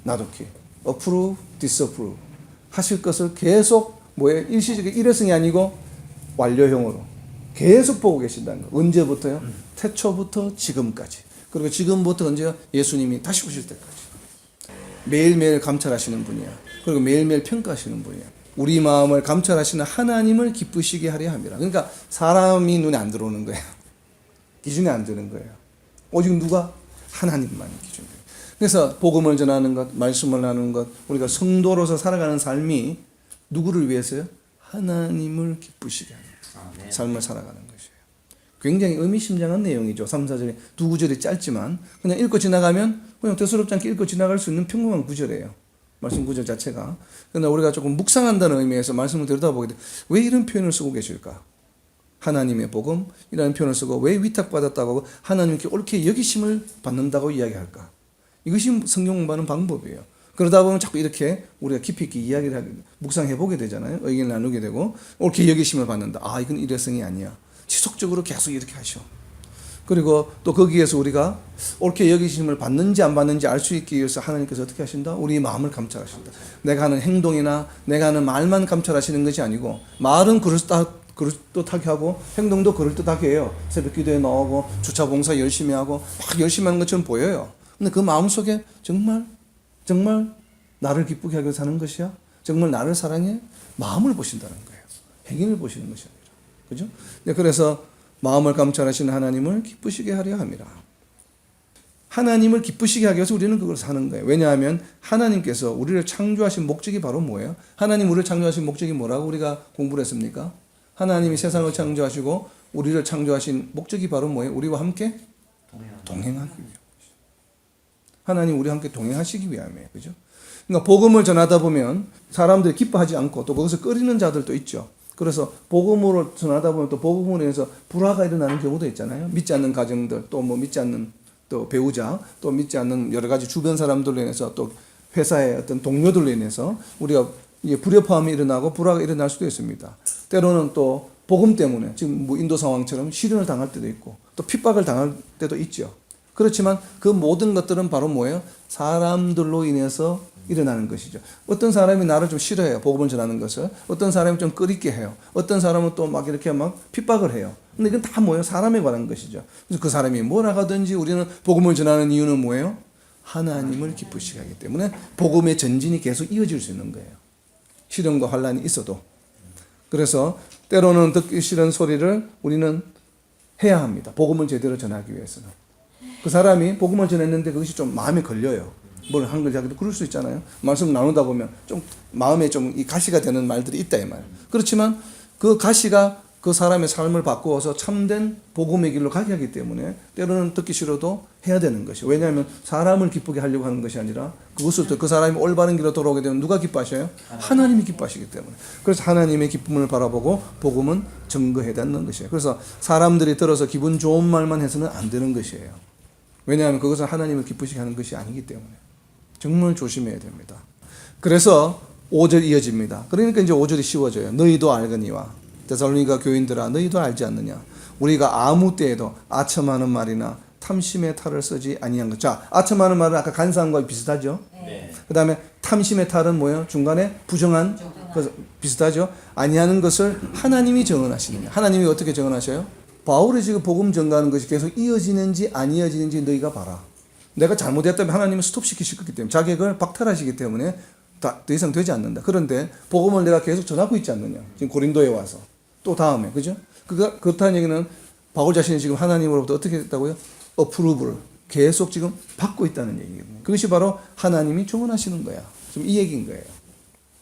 not 오케이, approve, disapprove 하실 것을 계속 뭐예요? 일시적인 일회성이 아니고 완료형으로 계속 보고 계신다는 거. 언제부터요? 태초부터 지금까지. 그리고 지금부터 언제요? 예수님이 다시 오실 때까지. 매일매일 감찰하시는 분이야. 그리고 매일매일 평가하시는 분이야. 우리 마음을 감찰하시는 하나님을 기쁘시게 하려 함이라. 그러니까 사람이 눈에 안 들어오는 거예요. 기준에 안 드는 거예요. 오직 누가? 하나님만 기준이에요. 그래서 복음을 전하는 것, 말씀을 나누는 것, 우리가 성도로서 살아가는 삶이 누구를 위해서요? 하나님을 기쁘시게 하는 아멘. 삶을 살아가는 것이에요. 굉장히 의미심장한 내용이죠. 3, 4절에 두 구절이 짧지만 그냥 읽고 지나가면 그냥 대수롭지 않게 읽고 지나갈 수 있는 평범한 구절이에요. 말씀 구절 자체가. 그러나 우리가 조금 묵상한다는 의미에서 말씀을 들여다보게 돼. 왜 이런 표현을 쓰고 계실까? 하나님의 복음이라는 표현을 쓰고 왜 위탁받았다고 하고 하나님께 옳게 여기심을 받는다고 이야기할까? 이것이 성경 공부하는 방법이에요. 그러다 보면 자꾸 이렇게 우리가 깊이 있게 이야기를 하게, 묵상해 보게 되잖아요. 의견을 나누게 되고 옳게 여기심을 받는다. 아, 이건 일회성이 아니야. 지속적으로 계속 이렇게 하셔. 그리고 또 거기에서 우리가 옳게 여기심을 받는지 안 받는지 알 수 있기 위해서 하나님께서 어떻게 하신다? 우리 마음을 감찰하신다. 내가 하는 행동이나 내가 하는 말만 감찰하시는 것이 아니고 말은 그럴듯하게 하고 행동도 그럴듯하게 해요. 새벽 기도에 나오고 주차 봉사 열심히 하고 막 열심히 하는 것처럼 보여요. 근데 그 마음속에 정말 나를 기쁘게 하게 사는 것이야? 정말 나를 사랑해? 마음을 보신다는 거예요. 행위를 보시는 것이 아니라. 그죠? 네, 그래서 마음을 감찰하시는 하나님을 기쁘시게 하려 함이라. 하나님을 기쁘시게 하기 위해서 우리는 그걸 사는 거예요. 왜냐하면 하나님께서 우리를 창조하신 목적이 바로 뭐예요? 하나님 우리를 창조하신 목적이 뭐라고 우리가 공부를 했습니까? 하나님이 세상을 창조하시고 우리를 창조하신 목적이 바로 뭐예요? 우리와 함께 동행하기 위함. 하나님 우리와 함께 동행하시기 위함이에요. 그죠? 그러니까 복음을 전하다 보면 사람들이 기뻐하지 않고 또 거기서 꺼리는 자들도 있죠. 그래서 복음으로 전하다 보면 또 복음으로 인해서 불화가 일어나는 경우도 있잖아요. 믿지 않는 가정들, 또 뭐 믿지 않는 또 배우자, 또 믿지 않는 여러 가지 주변 사람들로 인해서 또 회사의 어떤 동료들로 인해서 우리가 이게 불협화음이 일어나고 불화가 일어날 수도 있습니다. 때로는 또 복음 때문에 지금 뭐 인도 상황처럼 시련을 당할 때도 있고 또 핍박을 당할 때도 있죠. 그렇지만 그 모든 것들은 바로 뭐예요? 사람들로 인해서 일어나는 것이죠. 어떤 사람이 나를 좀 싫어해요. 복음을 전하는 것을. 어떤 사람이 좀 꺼리게 해요. 어떤 사람은 또 막 이렇게 막 핍박을 해요. 근데 이건 다 뭐예요? 사람에 관한 것이죠. 그래서 그 사람이 뭐라 하든지 우리는 복음을 전하는 이유는 뭐예요? 하나님을 기쁘시게 하기 때문에 복음의 전진이 계속 이어질 수 있는 거예요. 시련과 환란이 있어도. 그래서 때로는 듣기 싫은 소리를 우리는 해야 합니다. 복음을 제대로 전하기 위해서는. 그 사람이 복음을 전했는데 그것이 좀 마음에 걸려요. 뭘 한 걸 하기도 그럴 수 있잖아요. 말씀 나누다 보면 좀 마음에 좀 이 가시가 되는 말들이 있다 이 말. 그렇지만 그 가시가 그 사람의 삶을 바꾸어서 참된 복음의 길로 가게 하기 때문에 때로는 듣기 싫어도 해야 되는 것이에요. 왜냐하면 사람을 기쁘게 하려고 하는 것이 아니라 그것을 또 그 사람이 올바른 길로 돌아오게 되면 누가 기뻐하셔요? 하나님이 기뻐하시기 때문에. 그래서 하나님의 기쁨을 바라보고 복음은 증거해야 되는 것이에요. 그래서 사람들이 들어서 기분 좋은 말만 해서는 안 되는 것이에요. 왜냐하면 그것은 하나님을 기쁘시게 하는 것이 아니기 때문에. 정말 조심해야 됩니다. 그래서 5절 이어집니다. 그러니까 이제 5절이 쉬워져요. 너희도 알거니와 데살로니가 교인들아 너희도 알지 않느냐 우리가 아무 때에도 아첨하는 말이나 탐심의 탈을 쓰지 아니한 것. 자, 아첨하는 말은 아까 간사함과 비슷하죠. 네. 그 다음에 탐심의 탈은 뭐예요? 중간에 부정한 비슷하죠. 아니하는 것을 하나님이 정언하시느냐. 하나님이 어떻게 정언하셔요? 바울이 지금 복음 전가하는 것이 계속 이어지는지 안 이어지는지 너희가 봐라. 내가 잘못했다면 하나님은 스톱시키실 거기 때문에 자격을 박탈하시기 때문에 더 이상 되지 않는다. 그런데 복음을 내가 계속 전하고 있지 않느냐. 지금 고린도에 와서 또 다음에 그죠? 그렇다는 얘기는 바울 자신이 지금 하나님으로부터 어떻게 했다고요? 어프루브를 계속 지금 받고 있다는 얘기거든요. 그것이 바로 하나님이 주문하시는 거야. 지금 이 얘기인 거예요.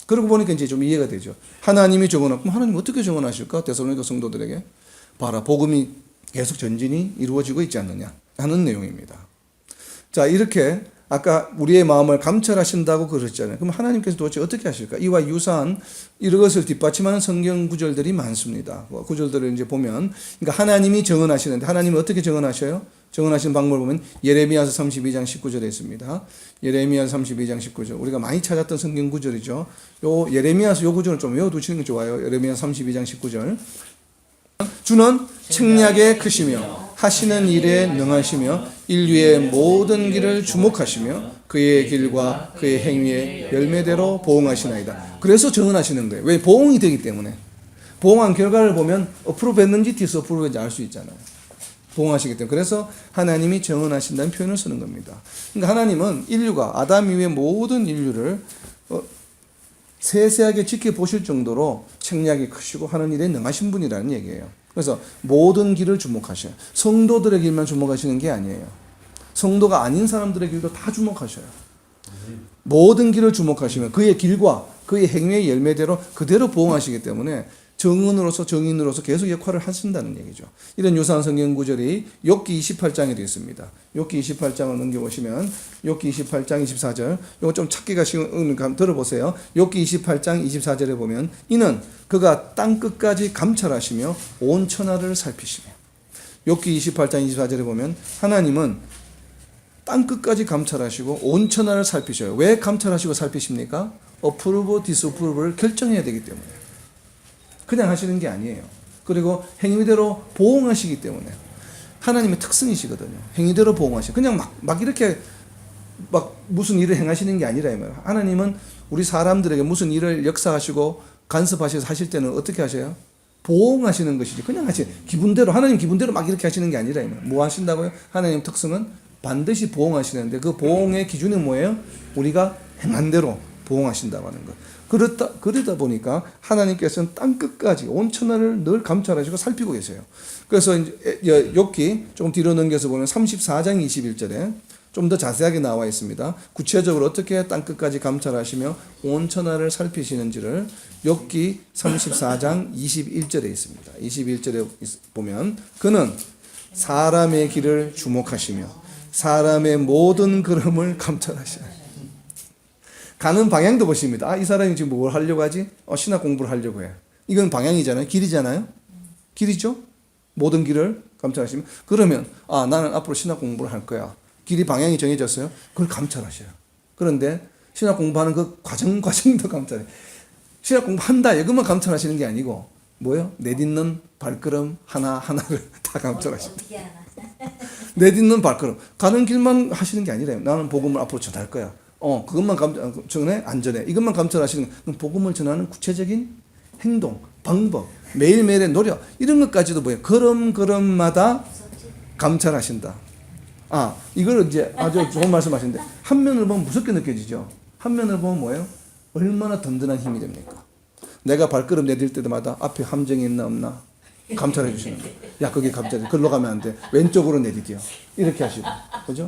그러고 보니까 이제 좀 이해가 되죠. 하나님이 정언하고 그럼 하나님 어떻게 정언하실까? 데살로니가 성도들에게 봐라 복음이 계속 전진이 이루어지고 있지 않느냐 하는 내용입니다. 자 이렇게 아까 우리의 마음을 감찰하신다고 그러셨잖아요. 그럼 하나님께서 도대체 어떻게 하실까? 이와 유사한 이것을 뒷받침하는 성경 구절들이 많습니다. 구절들을 이제 보면 그러니까 하나님이 정언하시는데 하나님이 어떻게 정언하셔요? 정언하시는 방법을 보면 예레미야서 32장 19절에 있습니다. 예레미야서 32장 19절. 우리가 많이 찾았던 성경 구절이죠. 요 예레미야서 요 구절을 좀 외워두시는 게 좋아요. 예레미야서 32장 19절. 주는 책략에 크시며 하시는 일에 능하시며 인류의 모든 길을 주목하시며 그의 길과 그의 행위의 열매대로 보응하시나이다. 그래서 정언하시는 거예요. 왜? 보응이 되기 때문에. 보응한 결과를 보면 어프로브 했는지 디스어프로브 했는지 알 수 있잖아요. 보응하시기 때문에. 그래서 하나님이 정언하신다는 표현을 쓰는 겁니다. 그러니까 하나님은 인류가 아담 이후의 모든 인류를 세세하게 지켜보실 정도로 책략이 크시고 하는 일에 능하신 분이라는 얘기예요. 그래서 모든 길을 주목하셔요. 성도들의 길만 주목하시는 게 아니에요. 성도가 아닌 사람들의 길도 다 주목하셔요. 모든 길을 주목하시면 그의 길과 그의 행위의 열매대로 그대로 보응하시기 때문에 정은으로서 정인으로서 계속 역할을 하신다는 얘기죠. 이런 유사한 성경 구절이 욥기 28장에 되어 있습니다. 욥기 28장을 넘겨보시면 욥기 28장 24절 이거 좀 찾기가 쉬우니까 들어보세요. 욥기 28장 24절에 보면 이는 그가 땅끝까지 감찰하시며 온 천하를 살피시며 욥기 28장 24절에 보면 하나님은 땅끝까지 감찰하시고 온 천하를 살피셔요. 왜 감찰하시고 살피십니까? 어프로브 디스어프로브를 결정해야 되기 때문에. 그냥 하시는 게 아니에요. 그리고 행위대로 보응하시기 때문에 하나님의 특성이시거든요. 행위대로 보응하시고 그냥 막 이렇게 막 무슨 일을 행하시는 게 아니라 이 말이에요. 하나님은 우리 사람들에게 무슨 일을 역사하시고 간섭하셔서 하실 때는 어떻게 하셔요? 보응하시는 것이지. 그냥 기분대로 하나님 기분대로 막 이렇게 하시는 게 아니라 이 말이에요. 뭐 하신다고요? 하나님 특성은 반드시 보응하시는데 그 보응의 기준이 뭐예요? 우리가 행한 대로 보응하신다고 하는 것. 그러다 보니까 하나님께서는 땅끝까지 온 천하를 늘 감찰하시고 살피고 계세요. 그래서 이제 욥기 조금 뒤로 넘겨서 보면 34장 21절에 좀 더 자세하게 나와 있습니다. 구체적으로 어떻게 땅끝까지 감찰하시며 온 천하를 살피시는지를 욥기 34장 21절에 있습니다. 21절에 보면 그는 사람의 길을 주목하시며 사람의 모든 걸음을 감찰하시나요. 가는 방향도 보십니다. 이 사람이 지금 뭘 하려고 하지? 신학 공부를 하려고 해. 이건 방향이잖아요. 길이잖아요. 길이죠. 모든 길을 감찰하시면 그러면 나는 앞으로 신학 공부를 할 거야. 길이 방향이 정해졌어요. 그걸 감찰하셔요. 그런데 신학 공부하는 그 과정도 감찰해. 신학 공부한다 이것만 감찰하시는 게 아니고 뭐요? 내딛는 발걸음 하나하나를 다 감찰하십니다. 내딛는 발걸음 가는 길만 하시는 게 아니라요. 나는 복음을 앞으로 전할 거야. 그것만 전해 안 전해 이것만 감찰하시는 건 복음을 전하는 구체적인 행동, 방법, 매일매일의 노력 이런 것까지도 뭐예요? 걸음걸음마다 감찰하신다. 이걸 이제 아주 좋은 말씀하시는데 한 면을 보면 무섭게 느껴지죠. 한 면을 보면 뭐예요? 얼마나 든든한 힘이 됩니까? 내가 발걸음 내딜 때마다 앞에 함정이 있나 없나 감찰해 주시는 거예요. 야 거기 감찰해. 글로 가면 안 돼. 왼쪽으로 내디뎌. 이렇게 하시고. 그죠?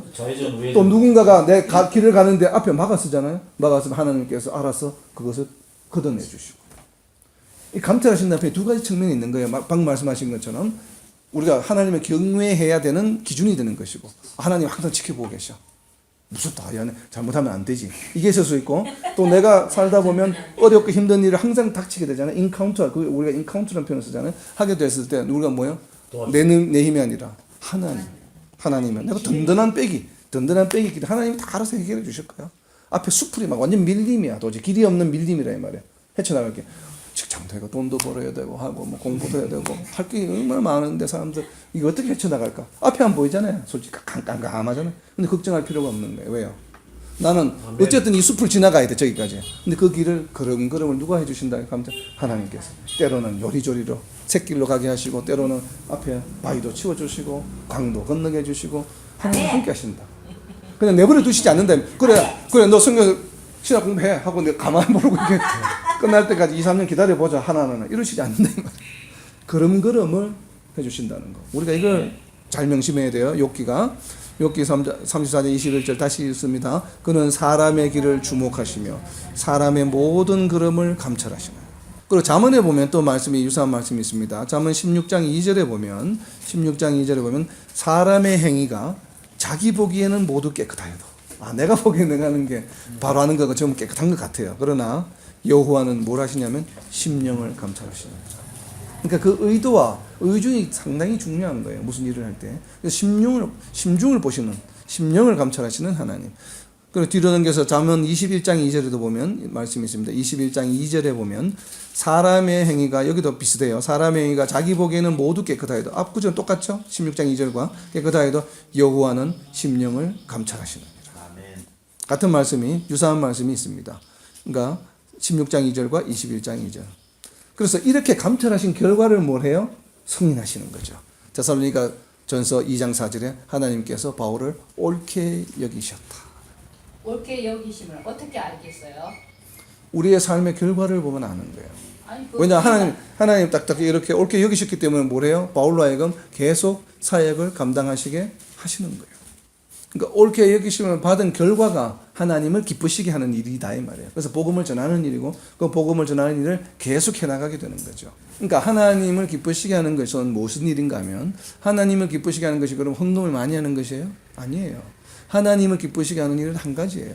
또 누군가가 내 길을 가는데 앞에 막았으잖아요. 막았으면 하나님께서 알아서 그것을 걷어내 주시고. 이 감찰하신다는 앞에 두 가지 측면이 있는 거예요. 방금 말씀하신 것처럼 우리가 하나님을 경외해야 되는 기준이 되는 것이고 하나님 항상 지켜보고 계셔. 무섭다. 야, 잘못하면 안 되지. 이게 있을 수 있고 또 내가 살다 보면 어렵고 힘든 일을 항상 닥치게 되잖아요. 인카운터, 우리가 인카운터라는 표현을 쓰잖아요. 하게 됐을 때 우리가 뭐예요? 내 힘이 아니라 하나님은 내가 든든한 백이 있기 때문에 하나님이 다 알아서 해결해 주실 거야. 앞에 수풀이 막 완전 밀림이야. 도저히 길이 없는 밀림이라 이 말이야. 헤쳐나갈게. 직장도 하고 돈도 벌어야 되고 하고 뭐 공부도 해야 되고 할 게 얼마나 많은데 사람들 이거 어떻게 헤쳐나갈까? 앞에 안 보이잖아요. 솔직히 깜깜하잖아요. 근데 걱정할 필요가 없는 거예요. 왜요? 나는 어쨌든 이 숲을 지나가야 돼 저기까지. 근데 그 길을 걸음걸음을 누가 해주신다? 감자 하나님께서. 때로는 요리조리로 샛길로 가게 하시고 때로는 앞에 바위도 치워주시고 강도 건너게 해주시고 하나님 함께 하신다. 그냥 내버려 두시지 않는다. 그래 너 성경 신학 공부해 하고 내가 가만 모르고 이렇게 끝날 때까지 2-3년 기다려보자 하나는 이러시지 않는다. 걸음걸음을 해주신다는 거. 우리가 이걸 잘 명심해야 돼요. 욥기가 욥기 34장 21절 다시 읽습니다. 그는 사람의 길을 주목하시며 사람의 모든 걸음을 감찰하시나요. 그리고 잠언에 보면 또 말씀이 유사한 말씀이 있습니다. 잠언 16장 2절에 보면 사람의 행위가 자기 보기에는 모두 깨끗하여도 내가 보기에 내가 하는 게 바로 하는 거가 전부 깨끗한 것 같아요. 그러나 여호와는 뭘 하시냐면 심령을 감찰하시는. 그러니까 그 의도와 의중이 상당히 중요한 거예요. 무슨 일을 할 때. 심중을 보시는, 심령을 감찰하시는 하나님. 그리고 뒤로 넘겨서 잠언 21장 2절에도 보면 말씀이 있습니다. 21장 2절에 보면 사람의 행위가 여기도 비슷해요. 사람의 행위가 자기 보기에는 모두 깨끗하여도 앞 구절은 똑같죠? 16장 2절과 깨끗하여도 여호와는 심령을 감찰하시느니라. 같은 말씀이 유사한 말씀이 있습니다. 그러니까 16장 2절과 21장 2절. 그래서 이렇게 감찰하신 결과를 뭘 해요? 승인하시는 거죠. 데살로니가 전서 2장 4절에 하나님께서 바울을 옳게 여기셨다. 옳게 여기심을 어떻게 알겠어요? 우리의 삶의 결과를 보면 아는 거예요. 아니, 왜냐 하나님 딱딱 이렇게 옳게 여기셨기 때문에 뭐래요? 바울로 하여금 계속 사역을 감당하시게 하시는 거예요. 그러니까 옳게 여기심을 받은 결과가 하나님을 기쁘시게 하는 일이다 이 말이에요. 그래서 복음을 전하는 일이고 그 복음을 전하는 일을 계속 해나가게 되는 거죠. 그러니까 하나님을 기쁘시게 하는 것은 무슨 일인가 하면 하나님을 기쁘시게 하는 것이 그럼 헌금을 많이 하는 것이에요? 아니에요. 하나님을 기쁘시게 하는 일은 한 가지예요.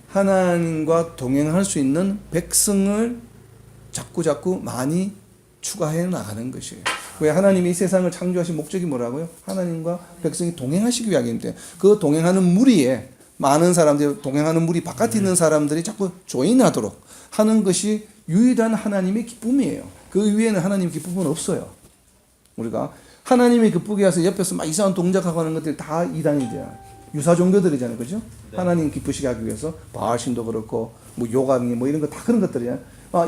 하나님과 동행할 수 있는 백성을 자꾸 많이 추가해 나가는 것이에요. 왜 하나님이 이 세상을 창조하신 목적이 뭐라고요? 하나님과 백성이 동행하시기 위함인데 그 동행하는 무리에 많은 사람들이 동행하는 무리 바깥에 있는 사람들이 자꾸 조인하도록 하는 것이 유일한 하나님의 기쁨이에요. 그 위에는 하나님의 기쁨은 없어요. 우리가 하나님이 기쁘게 해서 옆에서 막 이상한 동작하고 하는 것들이 다 이단이죠. 유사 종교들이잖아요. 그죠? 네. 하나님 기쁘시게 하기 위해서 바알신도 그렇고 뭐 요강이 뭐 이런 거 다 그런 것들이야.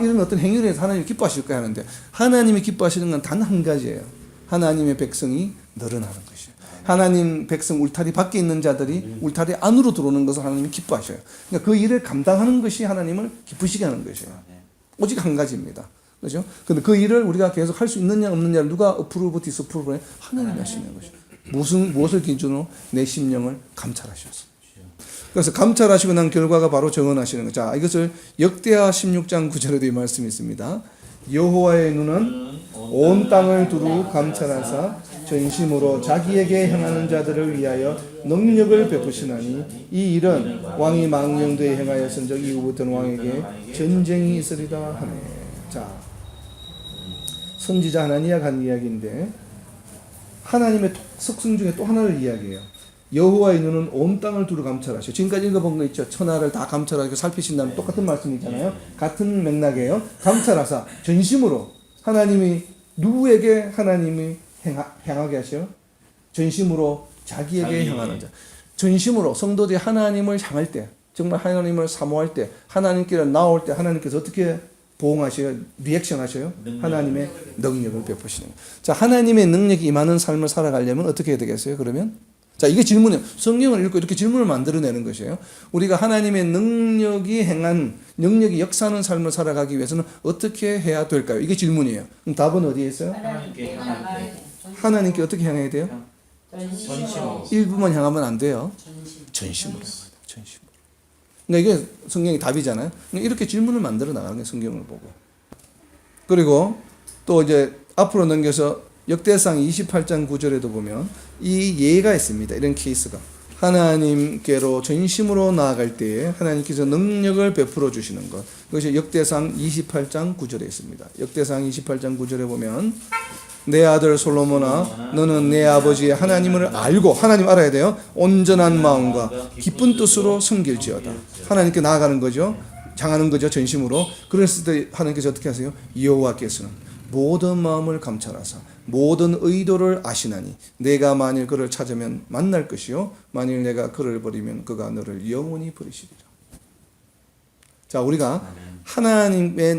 이런 어떤 행위를 해서 하나님이 기뻐하실 거야 하는데 하나님이 기뻐하시는 건 단 한 가지예요. 하나님의 백성이 늘어나는 것이에요. 하나님 백성 울타리 밖에 있는 자들이 울타리 안으로 들어오는 것을 하나님이 기뻐하셔요. 그러니까 그 일을 감당하는 것이 하나님을 기쁘시게 하는 것이에요. 오직 한 가지입니다. 그렇죠? 근데 그 일을 우리가 계속 할 수 있느냐 없느냐를 누가 어프로브 디스프로브 해? 하나님이 하시는 것이에요. 무엇을 기준으로? 내 심령을 감찰하셔서. 그래서 감찰하시고 난 결과가 바로 정언하시는 거죠. 자, 이것을 역대하 16장 9절에도 이 말씀이 있습니다. 여호와의 눈은 온 땅을 두루 감찰하사 전심으로 자기에게 행하는 자들을 위하여 능력을 베푸시나니 이 일은 왕이 망령되이 행하였은즉 이후부터는 왕에게 전쟁이 있으리라 하네. 자, 선지자 하나니아가 한 이야기인데 하나님의 속성 중에 또 하나를 이야기해요. 여호와의 눈은 온 땅을 두루 감찰하셔. 지금까지 읽어본 거 있죠. 천하를 다 감찰하고 살피신다는 똑같은 말씀이잖아요. 같은 맥락이에요. 감찰하사 전심으로 하나님이 누구에게 하나님이 향하게 하셔? 전심으로 자기에게 향하는 자. 전심으로 성도들이 하나님을 향할 때, 정말 하나님을 사모할 때, 하나님께로 나올 때 하나님께서 어떻게 보응하셔요? 리액션 하셔요? 하나님의 능력을 베푸시는 거예요. 자, 하나님의 능력이 임하는 삶을 살아가려면 어떻게 해야 되겠어요? 그러면 자, 이게 질문이에요. 성경을 읽고 이렇게 질문을 만들어내는 것이에요. 우리가 하나님의 능력이 역사하는 삶을 살아가기 위해서는 어떻게 해야 될까요? 이게 질문이에요. 그럼 답은 어디에 있어요? 하나님께 어떻게 향해야 돼요? 전심으로. 일부만 향하면 안 돼요. 전심으로. 전심으로. 그러니까 이게 성경의 답이잖아요. 그러니까 이렇게 질문을 만들어 나가는 거예요. 성경을 보고. 그리고 또 이제 앞으로 넘겨서 역대상 28장 9절에도 보면 이 예가 있습니다. 이런 케이스가. 하나님께로 전심으로 나아갈 때에 하나님께서 능력을 베풀어 주시는 것. 그것이 역대상 28장 9절에 있습니다. 역대상 28장 9절에 보면 내 아들 솔로몬아 너는 내 아버지의 하나님을 알고 하나님 알아야 돼요. 온전한 마음과 기쁜 뜻으로 섬길지어다. 하나님께 나아가는 거죠. 향하는 거죠. 전심으로. 그랬을 때 하나님께서 어떻게 하세요? 여호와께서는 모든 마음을 감찰하사 모든 의도를 아시나니 내가 만일 그를 찾으면 만날 것이요 만일 내가 그를 버리면 그가 너를 영원히 버리시리라. 자, 우리가 하나님의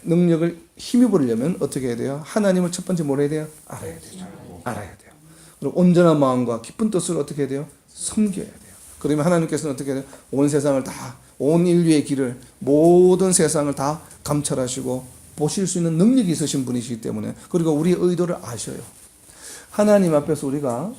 능력을 힘입으려면 어떻게 해야 돼요? 하나님을 첫 번째 뭘 해야 돼요? 알아야 되죠. 알아야 돼요. 그리고 온전한 마음과 기쁜 뜻을 어떻게 해야 돼요? 섬겨야 돼요. 그러면 하나님께서는 어떻게 해야 돼요? 온 세상을 다, 온 인류의 길을, 모든 세상을 다 감찰하시고 보실 수 있는 능력이 있으신 분이시기 때문에, 그리고 우리의 의도를 아셔요. 하나님 앞에서 우리가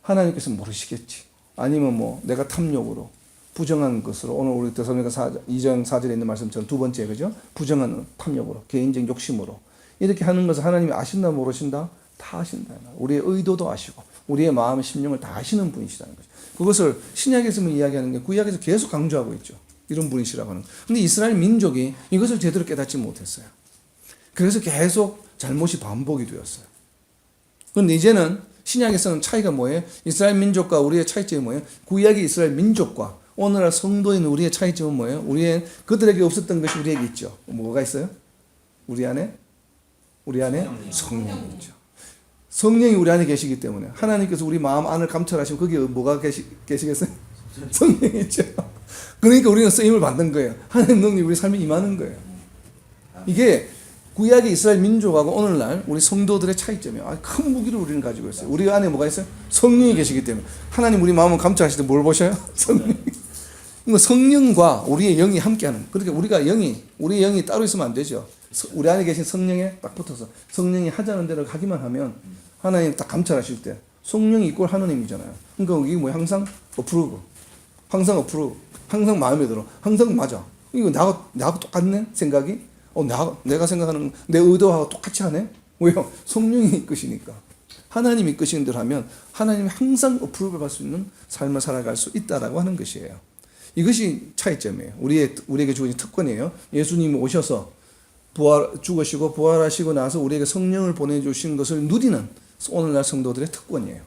하나님께서 모르시겠지. 아니면 뭐 내가 탐욕으로 부정한 것으로 오늘 우리 데살로니가 2장 4절에 있는 말씀처럼 두 번째 그죠? 부정한 탐욕으로 개인적 욕심으로 이렇게 하는 것을 하나님이 아신다 모르신다? 다 아신다. 우리의 의도도 아시고 우리의 마음 심령을 다 아시는 분이시다는 거죠. 그것을 신약에서만 이야기하는 게 구약에서 계속 강조하고 있죠. 이런 분이시라고 하는. 근데 이스라엘 민족이 이것을 제대로 깨닫지 못했어요. 그래서 계속 잘못이 반복이 되었어요. 그런데 이제는 신약에서는 차이가 뭐예요? 이스라엘 민족과 우리의 차이점이 뭐예요? 구약의 이스라엘 민족과 오늘날 성도에 있는 우리의 차이점은 뭐예요? 그들에게 없었던 것이 우리에게 있죠. 뭐가 있어요? 우리 안에 성령이 있죠. 성령이 우리 안에 계시기 때문에 하나님께서 우리 마음 안을 감찰하시면 거기에 뭐가 계시겠어요? 성령이 있죠. 그러니까 우리는 쓰임을 받는 거예요. 하나님 능력이 우리 삶에 임하는 거예요. 이게 구약의 이스라엘 민족하고 오늘날 우리 성도들의 차이점이에요. 큰 무기를 우리는 가지고 있어요. 우리 안에 뭐가 있어요? 성령이 계시기 때문에 하나님 우리 마음을 감찰하실 때 뭘 보셔요? 성령. 성령과 우리의 영이 함께하는. 그러니까 우리의 영이 따로 있으면 안 되죠. 우리 안에 계신 성령에 딱 붙어서 성령이 하자는 대로 하기만 하면 하나님 딱 감찰하실 때 성령이 이꼴 하나님이잖아요. 그러니까 이게 뭐 항상 어프로브, 항상 마음에 들어, 항상 맞아. 이거 나하고 똑같네 생각이. 내가 생각하는 내 의도하고 똑같이 하네. 왜요? 성령이 이끄시니까. 하나님이 이끄시는 대로 하면 하나님이 항상 어프로브를 받을 수 있는 삶을 살아갈 수 있다라고 하는 것이에요. 이것이 차이점이에요. 우리에게 주어진 특권이에요. 예수님이 오셔서 죽으시고 부활하시고 나서 우리에게 성령을 보내주신 것을 누리는 오늘날 성도들의 특권이에요.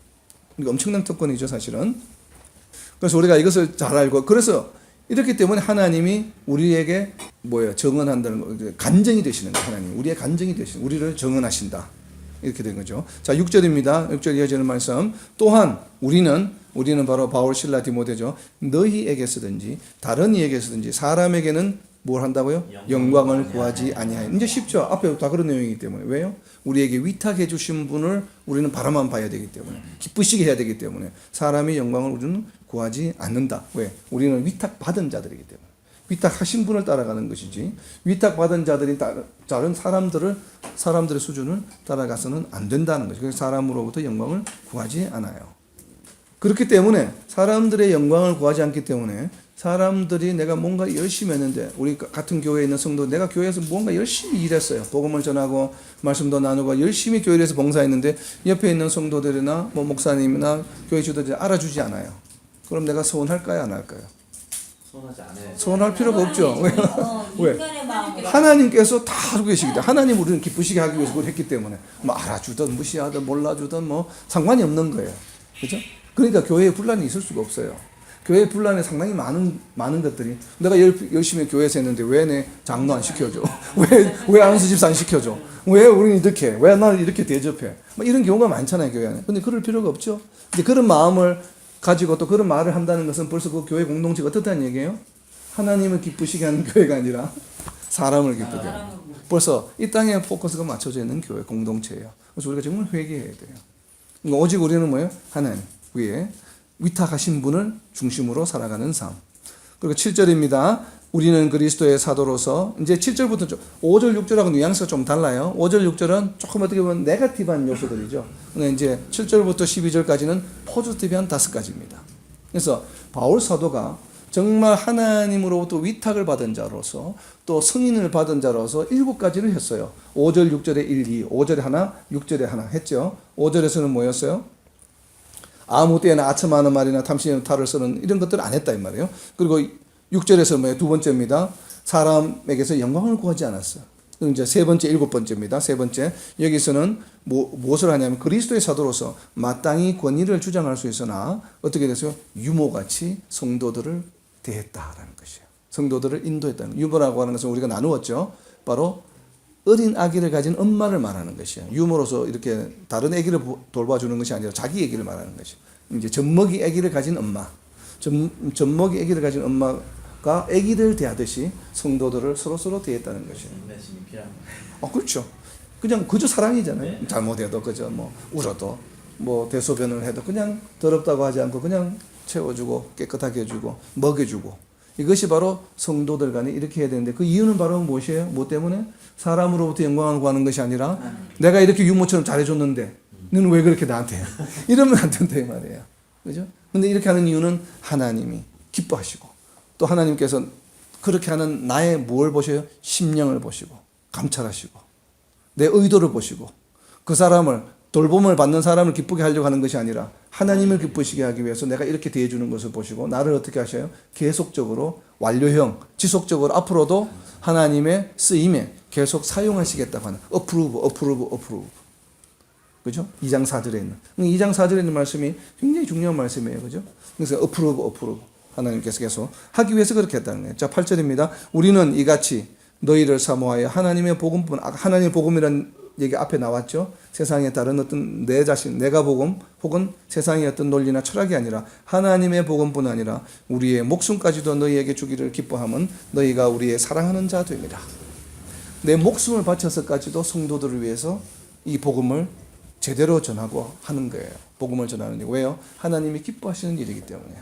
이게 엄청난 특권이죠, 사실은. 그래서 우리가 이것을 잘 알고, 그래서 이렇기 때문에 하나님이 우리에게 정언한다는 거, 간증이 되시는 거예요. 하나님 우리의 간증이 되시는, 우리를 정언하신다. 이렇게 된 거죠. 자, 6절입니다. 6절 이어지는 말씀. 또한 우리는 바로 바울, 실라, 디모데죠. 너희에게서든지 다른 이에게서든지 사람에게는 뭘 한다고요? 영광을 구하지 아니하여. 이제 쉽죠. 앞에 다 그런 내용이기 때문에. 왜요? 우리에게 위탁해 주신 분을 우리는 바라만 봐야 되기 때문에, 기쁘시게 해야 되기 때문에 사람의 영광을 우리는 구하지 않는다. 왜? 우리는 위탁받은 자들이기 때문에. 위탁하신 분을 따라가는 것이지, 위탁받은 자들이 다른 사람들의 수준을 따라가서는 안 된다는 거죠. 그래서 사람으로부터 영광을 구하지 않아요. 그렇기 때문에 사람들의 영광을 구하지 않기 때문에 사람들이 내가 뭔가 열심히 했는데, 우리 같은 교회에 있는 성도, 내가 교회에서 뭔가 열심히 일했어요. 복음을 전하고 말씀도 나누고 열심히 교회에서 봉사했는데 옆에 있는 성도들이나 목사님이나 교회 지도자들이 알아주지 않아요. 그럼 내가 서운할까요? 안 할까요? 서운하지 않아요. 서운할 필요가 없죠. 왜? 인간의 마음으로. 하나님께서 다 알고 계시기 때문에, 하나님 우리는 기쁘시게 하기 위해서 그걸 했기 때문에 알아주든 무시하든 몰라주든 상관이 없는 거예요. 그죠? 그러니까 교회에 분란이 있을 수가 없어요. 교회 분란에 상당히 많은 것들이, 내가 열심히 교회에서 했는데 왜 내 장로 안 시켜줘? 왜 안수 집사 안 시켜줘? 왜 우리는 이렇게, 왜 나를 이렇게 대접해? 이런 경우가 많잖아요, 교회 안에. 근데 그럴 필요가 없죠. 이제 그런 마음을 가지고 또 그런 말을 한다는 것은 벌써 그 교회 공동체가 어떻다는 얘기예요? 하나님을 기쁘시게 하는 교회가 아니라 사람을 기쁘게 하는. 벌써 이 땅에 포커스가 맞춰져 있는 교회 공동체예요. 그래서 우리가 정말 회개해야 돼요. 그러니까 오직 우리는 뭐예요? 하나님 위에 위탁하신 분을 중심으로 살아가는 삶. 그리고 7절입니다. 우리는 그리스도의 사도로서, 이제 7절부터 5절, 6절하고 뉘앙스가 좀 달라요. 5절, 6절은 조금 어떻게 보면 네거티브한 요소들이죠. 근데 이제 7절부터 12절까지는 포지티브한 5가지입니다. 그래서 바울 사도가 정말 하나님으로부터 위탁을 받은 자로서 또 승인을 받은 자로서 7가지를 했어요. 5절, 6절에 1, 2, 5절에 하나, 6절에 하나 했죠. 5절에서는 뭐였어요? 아무 때나 아첨하는 말이나 탐심의 탈을 쓰는 이런 것들을 안 했다 이 말이에요. 그리고 6절에서 뭐예요? 두 번째입니다. 사람에게서 영광을 구하지 않았어요. 이제 세 번째, 7번째입니다. 세 번째, 여기서는 무엇을 하냐면 그리스도의 사도로서 마땅히 권위를 주장할 수 있으나 어떻게 됐어요? 유모같이 성도들을 대했다라는 것이에요. 성도들을 인도했다는 거예요. 유모라고 하는 것은 우리가 나누었죠. 바로 어린 아기를 가진 엄마를 말하는 것이에요. 유모로서 이렇게 다른 아기를 돌봐주는 것이 아니라 자기 아기를 말하는 것이에요. 이제 젖먹이 아기를 가진 엄마, 젖먹이 아기를 가진 엄마가 아기를 대하듯이 성도들을 서로 대했다는 것이에요. 인내심이 필요합니다. 그렇죠. 그냥 그저 사랑이잖아요. 잘못해도 그저 울어도 대소변을 해도 그냥 더럽다고 하지 않고 그냥 채워주고 깨끗하게 해주고 먹여주고. 이것이 바로 성도들 간에 이렇게 해야 되는데, 그 이유는 바로 무엇이에요? 뭐 때문에? 사람으로부터 영광을 구하는 것이 아니라 내가 이렇게 유모처럼 잘해줬는데 너는 왜 그렇게 나한테 해? 이러면 안 된다 이 말이에요. 그죠? 근데 이렇게 하는 이유는 하나님이 기뻐하시고 또 하나님께서 그렇게 하는 나의 뭘 보셔요? 심령을 보시고 감찰하시고 내 의도를 보시고 그 사람을 돌봄을 받는 사람을 기쁘게 하려고 하는 것이 아니라 하나님을 기쁘시게 하기 위해서 내가 이렇게 대해주는 것을 보시고 나를 어떻게 하셔요? 계속적으로 완료형, 지속적으로 앞으로도 하나님의 쓰임에 계속 사용하시겠다고 하는 approve. 그죠? 2장 4절에 있는. 2장 4절에 있는 말씀이 굉장히 중요한 말씀이에요. 그죠? 그래서 approve. 하나님께서 계속 하기 위해서 그렇게 했다는 거예요. 자, 8절입니다. 우리는 이같이 너희를 사모하여 하나님의 복음뿐, 하나님의 복음이라는 얘기 앞에 나왔죠. 세상에 다른 어떤 내 자신, 내가 복음 혹은 세상의 어떤 논리나 철학이 아니라 하나님의 복음뿐 아니라 우리의 목숨까지도 너희에게 주기를 기뻐함은 너희가 우리의 사랑하는 자들이라. 내 목숨을 바쳐서까지도 성도들을 위해서 이 복음을 제대로 전하고 하는 거예요. 복음을 전하는 일. 왜요? 하나님이 기뻐하시는 일이기 때문에.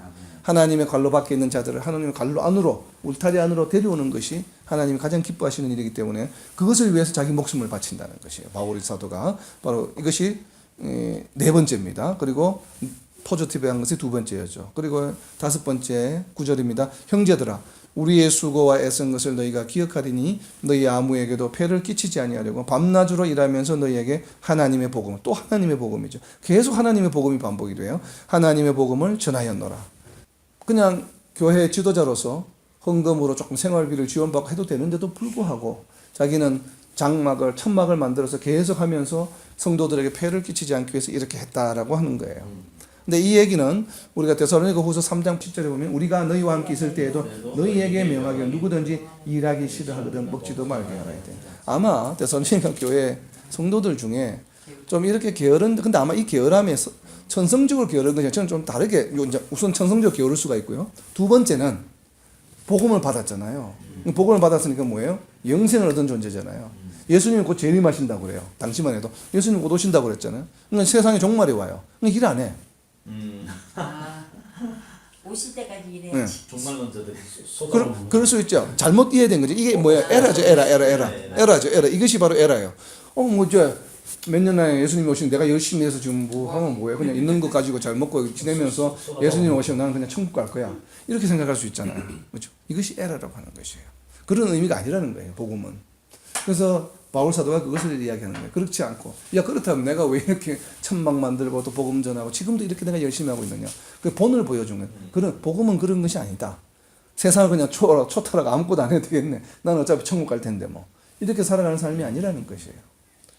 하나님의 관로 밖에 있는 자들을 하나님의 관로 안으로, 울타리 안으로 데려오는 것이 하나님이 가장 기뻐하시는 일이기 때문에 그것을 위해서 자기 목숨을 바친다는 것이에요. 바울 사도가 바로 이것이 네 번째입니다. 그리고 포지티브한 것이 두 번째였죠. 그리고 다섯 번째 9절입니다. 형제들아 우리의 수고와 애쓴 것을 너희가 기억하리니 너희 아무에게도 폐를 끼치지 아니하려고 밤낮으로 일하면서 너희에게 하나님의 복음, 또 하나님의 복음이죠. 계속 하나님의 복음이 반복이 돼요. 하나님의 복음을 전하였노라. 그냥 교회 지도자로서 헌금으로 조금 생활비를 지원받고 해도 되는데도 불구하고 자기는 장막을 천막을 만들어서 계속 하면서 성도들에게 폐를 끼치지 않기 위해서 이렇게 했다라고 하는 거예요. 근데 이 얘기는 우리가 데살로니가 후서 3장 7절에 보면 우리가 너희와 함께 있을 때에도 너희에게 명하게 누구든지 일하기 싫어하거든 먹지도 말게 하라 돼. 아마 데살로니가 교회 성도들 중에 좀 이렇게 게으른, 근데 아마 이 게으름에 천성적으로 게으른 것이 저는 좀 다르게, 우선 천성적으로 게으를 수가 있고요. 두 번째는 복음을 받았잖아요. 복음을 받았으니까 뭐예요? 영생을 얻은 존재잖아요. 예수님이 곧 재림하신다고 그래요. 당시만 해도 예수님 곧 오신다고 그랬잖아요. 그러니까 세상에 종말이 와요. 그러니까 일 안 해. 오실 때까지 네. 일해야지. 종말론자들이 쏟아부는 그럴 수 있죠. 잘못 이해된 거죠. 이게 뭐예요? 에라죠. 에라죠. 에라. 이것이 바로 에라예요. 몇 년 안에 예수님이 오시면 내가 열심히 해서 지금 뭐 하면 뭐해. 그냥 있는 것 가지고 잘 먹고 지내면서 예수님 오시면 나는 그냥 천국 갈 거야. 이렇게 생각할 수 있잖아요. 그렇죠? 이것이 에라라고 하는 것이에요. 그런 의미가 아니라는 거예요. 복음은. 그래서 바울 사도가 그것을 이야기하는 거예요. 그렇지 않고 야 그렇다면 내가 왜 이렇게 천막 만들고 또 복음 전하고 지금도 이렇게 내가 열심히 하고 있느냐. 그 본을 보여주는 그런 복음은 그런 것이 아니다. 세상을 그냥 초탈하고 아무것도 안 해도 되겠네. 나는 어차피 천국 갈 텐데 뭐. 이렇게 살아가는 삶이 아니라는 것이에요.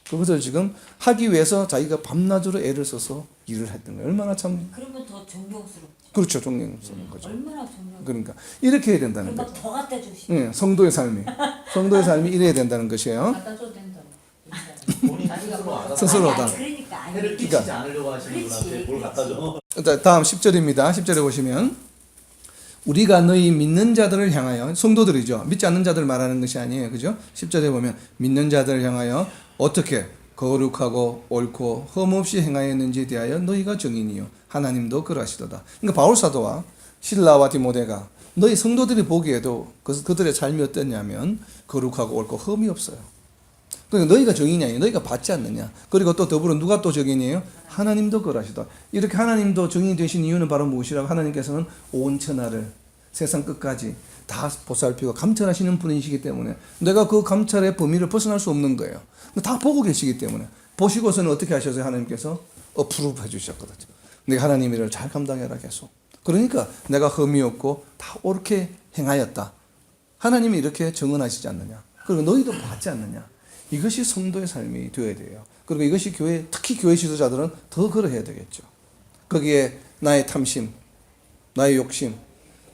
그것을 지금 하기 위해서 자기가 밤낮으로 애를 써서 일을 했던 거예요. 얼마나 참. 그러면 더 존경스럽죠. 그렇죠. 존경스러운 거죠. 얼마나 존경. 그러니까 이렇게 해야 된다는 그럼 거죠. 더 갖다 주시고. 네, 성도의 삶이 이래야 된다는 것이에요. 갖다 줘도 된다고. 본인 스스로 알아서 스스로다. 그러니까 아니. 해를 그러니까. 끼치지 않으려고 하시는 그렇지, 분한테 뭘 갖다 줘. 다음 10절입니다. 10절에 보시면 우리가 너희 믿는 자들을 향하여 성도들이죠. 믿지 않는 자들 말하는 것이 아니에요. 그죠? 10절에 보면 믿는 자들을 향하여 어떻게 거룩하고 옳고 흠없이 행하였는지에 대하여 너희가 증인이요 하나님도 그러하시도다. 그러니까 바울 사도와 실라와 디모데가 너희 성도들이 보기에도 그들의 삶이 어떠냐면 거룩하고 옳고 흠이 없어요. 그러니까 너희가 증인이 아니에요. 너희가 받지 않느냐. 그리고 또 더불어 누가 또 증인이에요? 하나님도 그러하시다. 이렇게 하나님도 증인이 되신 이유는 바로 무엇이라고? 하나님께서는 온 천하를 세상 끝까지 다 보살피고 감찰하시는 분이시기 때문에 내가 그 감찰의 범위를 벗어날 수 없는 거예요. 다 보고 계시기 때문에 보시고서는 어떻게 하셔서 하나님께서 어프로브 해주셨거든요. 내가 하나님 일을 잘 감당해라 계속. 그러니까 내가 흠이 없고 다 옳게 행하였다. 하나님이 이렇게 정언하시지 않느냐. 그리고 너희도 받지 않느냐. 이것이 성도의 삶이 되어야 돼요. 그리고 이것이 특히 교회 지도자들은 더 그러해야 되겠죠. 거기에 나의 탐심, 나의 욕심,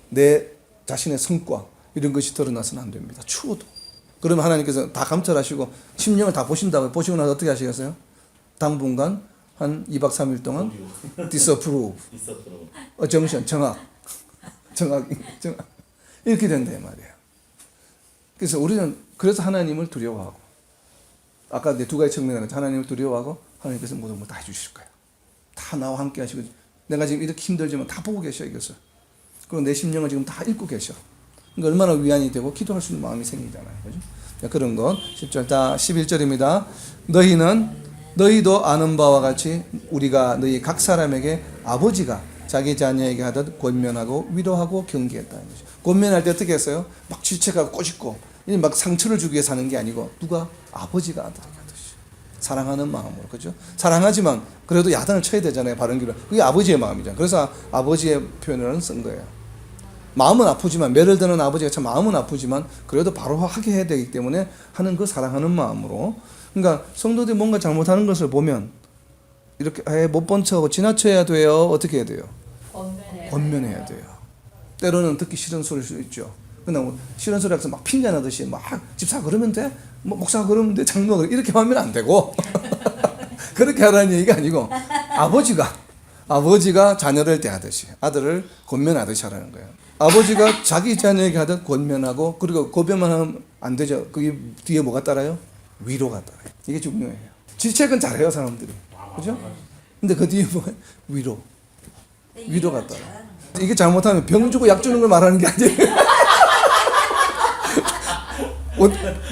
내 자신의 성과 이런 것이 드러나서는 안 됩니다. 추워도. 그러면 하나님께서 다 감찰하시고 심령을 다 보신다고 보시고 나서 어떻게 하시겠어요? 당분간 한 2박 3일 동안 disapprove, 정학 이렇게 된다 이 말이에요. 그래서 우리는 그래서 하나님을 두려워하고 아까 내 두 가지 측면에는 하나님을 두려워하고 하나님께서 모든 걸 다 해주실 거예요. 다 나와 함께 하시고 내가 지금 이렇게 힘들지만 다 보고 계셔 이것을. 그리고 내 심령을 지금 다 읽고 계셔. 그러니까 얼마나 위안이 되고 기도할 수 있는 마음이 생기잖아요. 그죠? 그런 것. 10절, 11절입니다. 너희도 아는 바와 같이 우리가 너희 각 사람에게 아버지가 자기 자녀에게 하듯 권면하고 위로하고 경계했다는 거죠. 권면할 때 어떻게 했어요? 막 질책하고 꼬집고 막 상처를 주기 위해서 하는 게 아니고 누가 아버지가 아들에게 하듯이 사랑하는 마음으로, 그죠? 사랑하지만 그래도 야단을 쳐야 되잖아요. 바른 길을. 그게 아버지의 마음이잖아요. 그래서 아버지의 표현을 쓴 거예요. 마음은 아프지만, 매를 드는 아버지가 참 마음은 아프지만 그래도 바로 하게 해야 되기 때문에 하는 그 사랑하는 마음으로. 그러니까 성도들이 뭔가 잘못하는 것을 보면 이렇게 못 본 척하고 지나쳐야 돼요? 어떻게 해야 돼요? 권면해야 돼요. 때로는 듣기 싫은 소리일 수 있죠. 근데 뭐 싫은 소리 해서 막 핀잔하듯이 막 집사 그러면 돼? 뭐 목사 그러면 돼? 장로 이렇게 하면 안 되고 그렇게 하라는 얘기가 아니고 아버지가 자녀를 대하듯이 아들을 권면하듯이 하라는 거예요. 아버지가 자기 자녀에게 하듯 권면하고, 그리고 권면만 하면 안 되죠. 그게 뒤에 뭐가 따라요? 위로가 따라요. 이게 중요해요. 질책은 잘해요 사람들이, 그죠? 근데 그 뒤에 뭐가 위로가 따라. 이게 잘못하면 병 주고 약 주는 걸 말하는 게 아니에요.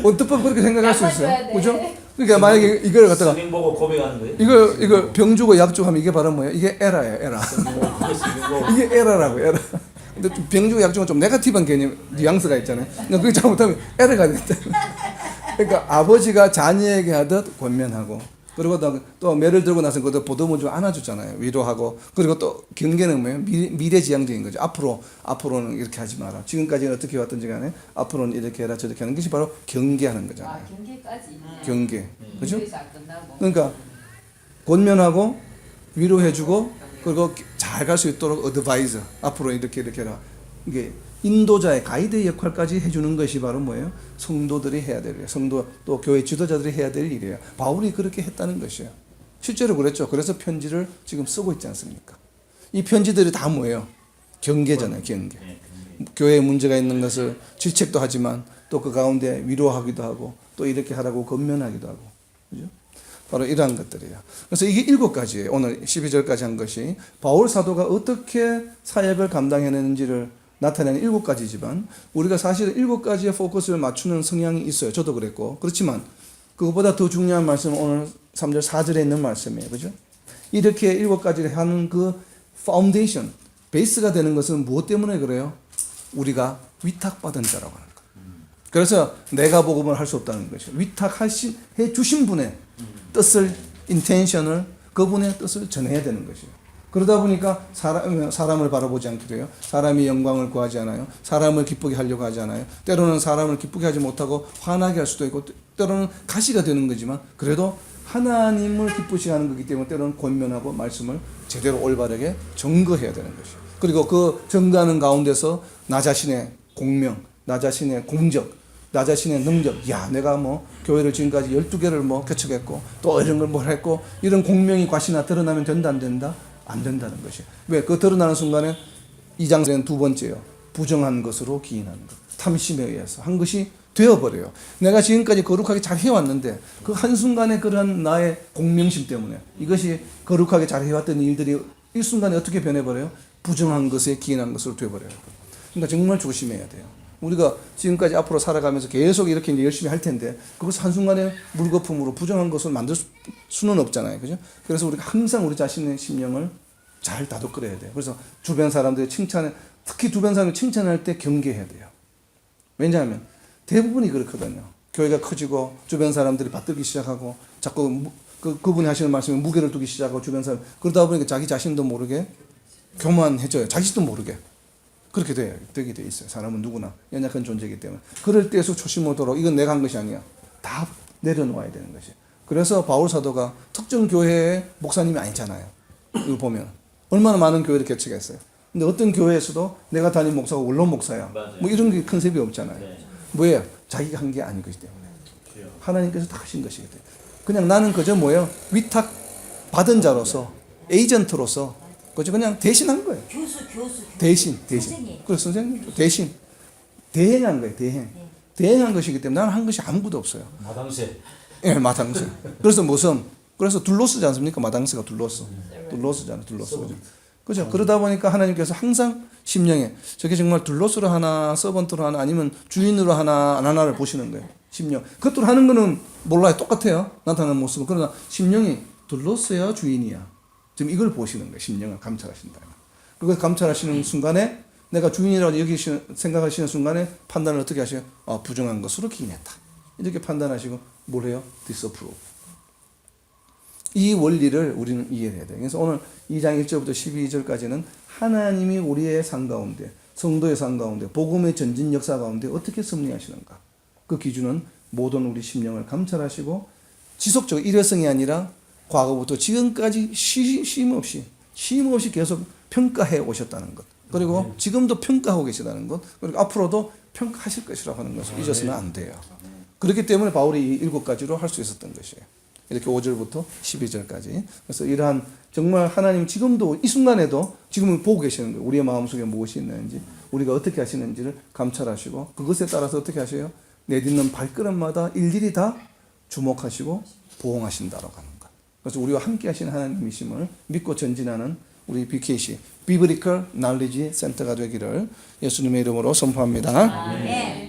언뜻 그렇게 생각할 수 있어요, 그죠? 그러니까 만약에 이걸 갖다가 스님 보고 고백하는 거예요? 이거 병 주고 약 주고 하면 이게 바로 뭐예요? 이게 에라예요, 에라. 이게 에라라고, 에라. 근데 좀 병 주고 약 주고 좀 네거티브한 개념, 뉘앙스가 있잖아요. 그러니까 그게 잘못하면 에라가 됐다. 그러니까 아버지가 자녀에게 하듯 권면하고, 그리고 또 매를 들고 나서 그것도 보듬어 주고 안아주잖아요. 위로하고. 그리고 또 경계는 뭐예요? 미래지향적인 거죠. 앞으로는 이렇게 하지 마라. 지금까지는 어떻게 왔든지 간에 앞으로는 이렇게 해라 저렇게 하는 것이 바로 경계하는 거잖아요. 경계까지. 경계. 그죠? 그래서 안 끝나고. 그러니까 권면하고 위로해주고, 그리고 잘 갈 수 있도록 어드바이저, 앞으로 이렇게 해라. 이게 인도자의 가이드의 역할까지 해주는 것이 바로 뭐예요? 성도들이 해야 될 일이에요. 성도 또 교회 지도자들이 해야 될 일이에요. 바울이 그렇게 했다는 것이에요. 실제로 그랬죠. 그래서 편지를 지금 쓰고 있지 않습니까? 이 편지들이 다 뭐예요? 경계잖아요. 경계. 교회에 문제가 있는 것을 질책도 하지만 또 그 가운데 위로하기도 하고 또 이렇게 하라고 권면하기도 하고, 그죠? 바로 이러한 것들이에요. 그래서 이게 7가지예요. 오늘 12절까지 한 것이 바울 사도가 어떻게 사역을 감당해내는지를 나타내는 7가지지만 우리가 사실 7가지의 포커스를 맞추는 성향이 있어요. 저도 그랬고. 그렇지만 그것보다 더 중요한 말씀은 오늘 3절 4절에 있는 말씀이에요. 그죠? 이렇게 7가지를 하는 그 파운데이션, 베이스가 되는 것은 무엇 때문에 그래요? 우리가 위탁받은 자라고 하는 거예요. 그래서 내가 복음을 할 수 없다는 것이죠. 위탁해 주신 분의 뜻을, 인텐션을, 그분의 뜻을 전해야 되는 것이에요. 그러다 보니까 사람을 바라보지 않기도 해요. 사람이 영광을 구하지 않아요. 사람을 기쁘게 하려고 하지 않아요. 때로는 사람을 기쁘게 하지 못하고 화나게 할 수도 있고, 때로는 가시가 되는 거지만 그래도 하나님을 기쁘시게 하는 거기 때문에 때로는 권면하고 말씀을 제대로 올바르게 증거해야 되는 것이에요. 그리고 그 증거하는 가운데서 나 자신의 공명, 나 자신의 공적, 나 자신의 능력, 야 내가 뭐 교회를 지금까지 12개를 뭐 개척했고 또 이런 걸 뭘 했고, 이런 공명이 과시나 드러나면 된다 안 된다? 안 된다는 것이에요. 왜? 그 드러나는 순간에 2장에는 두 번째요. 부정한 것으로 기인하는 것. 탐심에 의해서 한 것이 되어버려요. 내가 지금까지 거룩하게 잘 해왔는데 그 한순간에 그런 나의 공명심 때문에 이것이 거룩하게 잘 해왔던 일들이 일순간에 어떻게 변해버려요? 부정한 것에 기인한 것으로 되어버려요. 그러니까 정말 조심해야 돼요. 우리가 지금까지 앞으로 살아가면서 계속 이렇게 이제 열심히 할 텐데 그것을 한순간에 물거품으로 부정한 것을 만들 수는 없잖아요. 그죠? 그래서 우리가 항상 우리 자신의 심령을 잘 다독거려야 돼요. 그래서 주변 사람들의 칭찬에, 특히 주변 사람이 칭찬할 때 경계해야 돼요. 왜냐하면 대부분이 그렇거든요. 교회가 커지고 주변 사람들이 받들기 시작하고 자꾸 그분이 하시는 말씀에 무게를 두기 시작하고 주변 사람, 그러다 보니까 자기 자신도 모르게 교만해져요. 자기도 모르게. 그렇게 되게 돼 있어요. 사람은 누구나 연약한 존재이기 때문에. 그럴 때에서 조심하도록, 이건 내가 한 것이 아니야. 다 내려놓아야 되는 것이. 그래서 바울 사도가 특정 교회의 목사님이 아니잖아요. 이거 보면 얼마나 많은 교회를 개척했어요. 근데 어떤 교회에서도 내가 담임 목사가 원로 목사야. 맞아요. 뭐 이런 게 컨셉이 없잖아요. 네. 뭐예요? 자기가 한 게 아닌 것이기 때문에. 하나님께서 다 하신 것이기 때문에. 그냥 나는 그저 뭐예요? 위탁 받은 자로서, 에이전트로서 그죠? 그냥 대신한 거예요. 교수. 대신. 선생님. 그래, 선생님. 대신. 대행한 거예요, 대행. 네. 대행한 것이기 때문에 나는 한 것이 아무것도 없어요. 마당새. 예, 마당새. 그래서 둘러쓰지 않습니까? 마당새가 둘러쓰잖아, 둘러쓰. 그죠? 그러다 보니까 하나님께서 항상 심령에 저게 정말 둘러쓰러 하나, 서번트로 하나, 아니면 주인으로 하나, 안 하나를 보시는 거예요. 심령. 겉으로 하는 거는 몰라요. 똑같아요. 나타나는 모습은. 그러나 심령이 둘러써야 주인이야. 지금 이걸 보시는 거예요. 심령을 감찰하신다. 그걸 감찰하시는 순간에 내가 주인이라고 생각하시는 순간에 판단을 어떻게 하셔요? 부정한 것으로 기인했다. 이렇게 판단하시고 뭘 해요? disapprove. 이 원리를 우리는 이해해야 돼요. 그래서 오늘 2장 1절부터 12절까지는 하나님이 우리의 삶 가운데, 성도의 삶 가운데, 복음의 전진 역사 가운데 어떻게 섭리하시는가. 그 기준은 모든 우리 심령을 감찰하시고 지속적으로 일회성이 아니라 과거부터 지금까지 쉼 없이 계속 평가해 오셨다는 것. 그리고 지금도 평가하고 계시다는 것. 그리고 앞으로도 평가하실 것이라고 하는 것을 잊어서는 안 돼요. 그렇기 때문에 바울이 이 7가지로 할 수 있었던 것이에요. 이렇게 5절부터 12절까지. 그래서 이러한 정말 하나님 지금도 이 순간에도 지금은 보고 계시는 거예요. 우리의 마음속에 무엇이 있는지, 우리가 어떻게 하시는지를 감찰하시고 그것에 따라서 어떻게 하셔요? 내딛는 발걸음마다 일일이 다 주목하시고 보응하신다라고 하는 것. 그래서 우리와 함께 하시는 하나님이심을 믿고 전진하는 우리 BKC Biblical Knowledge Center가 되기를 예수님의 이름으로 선포합니다. 아멘.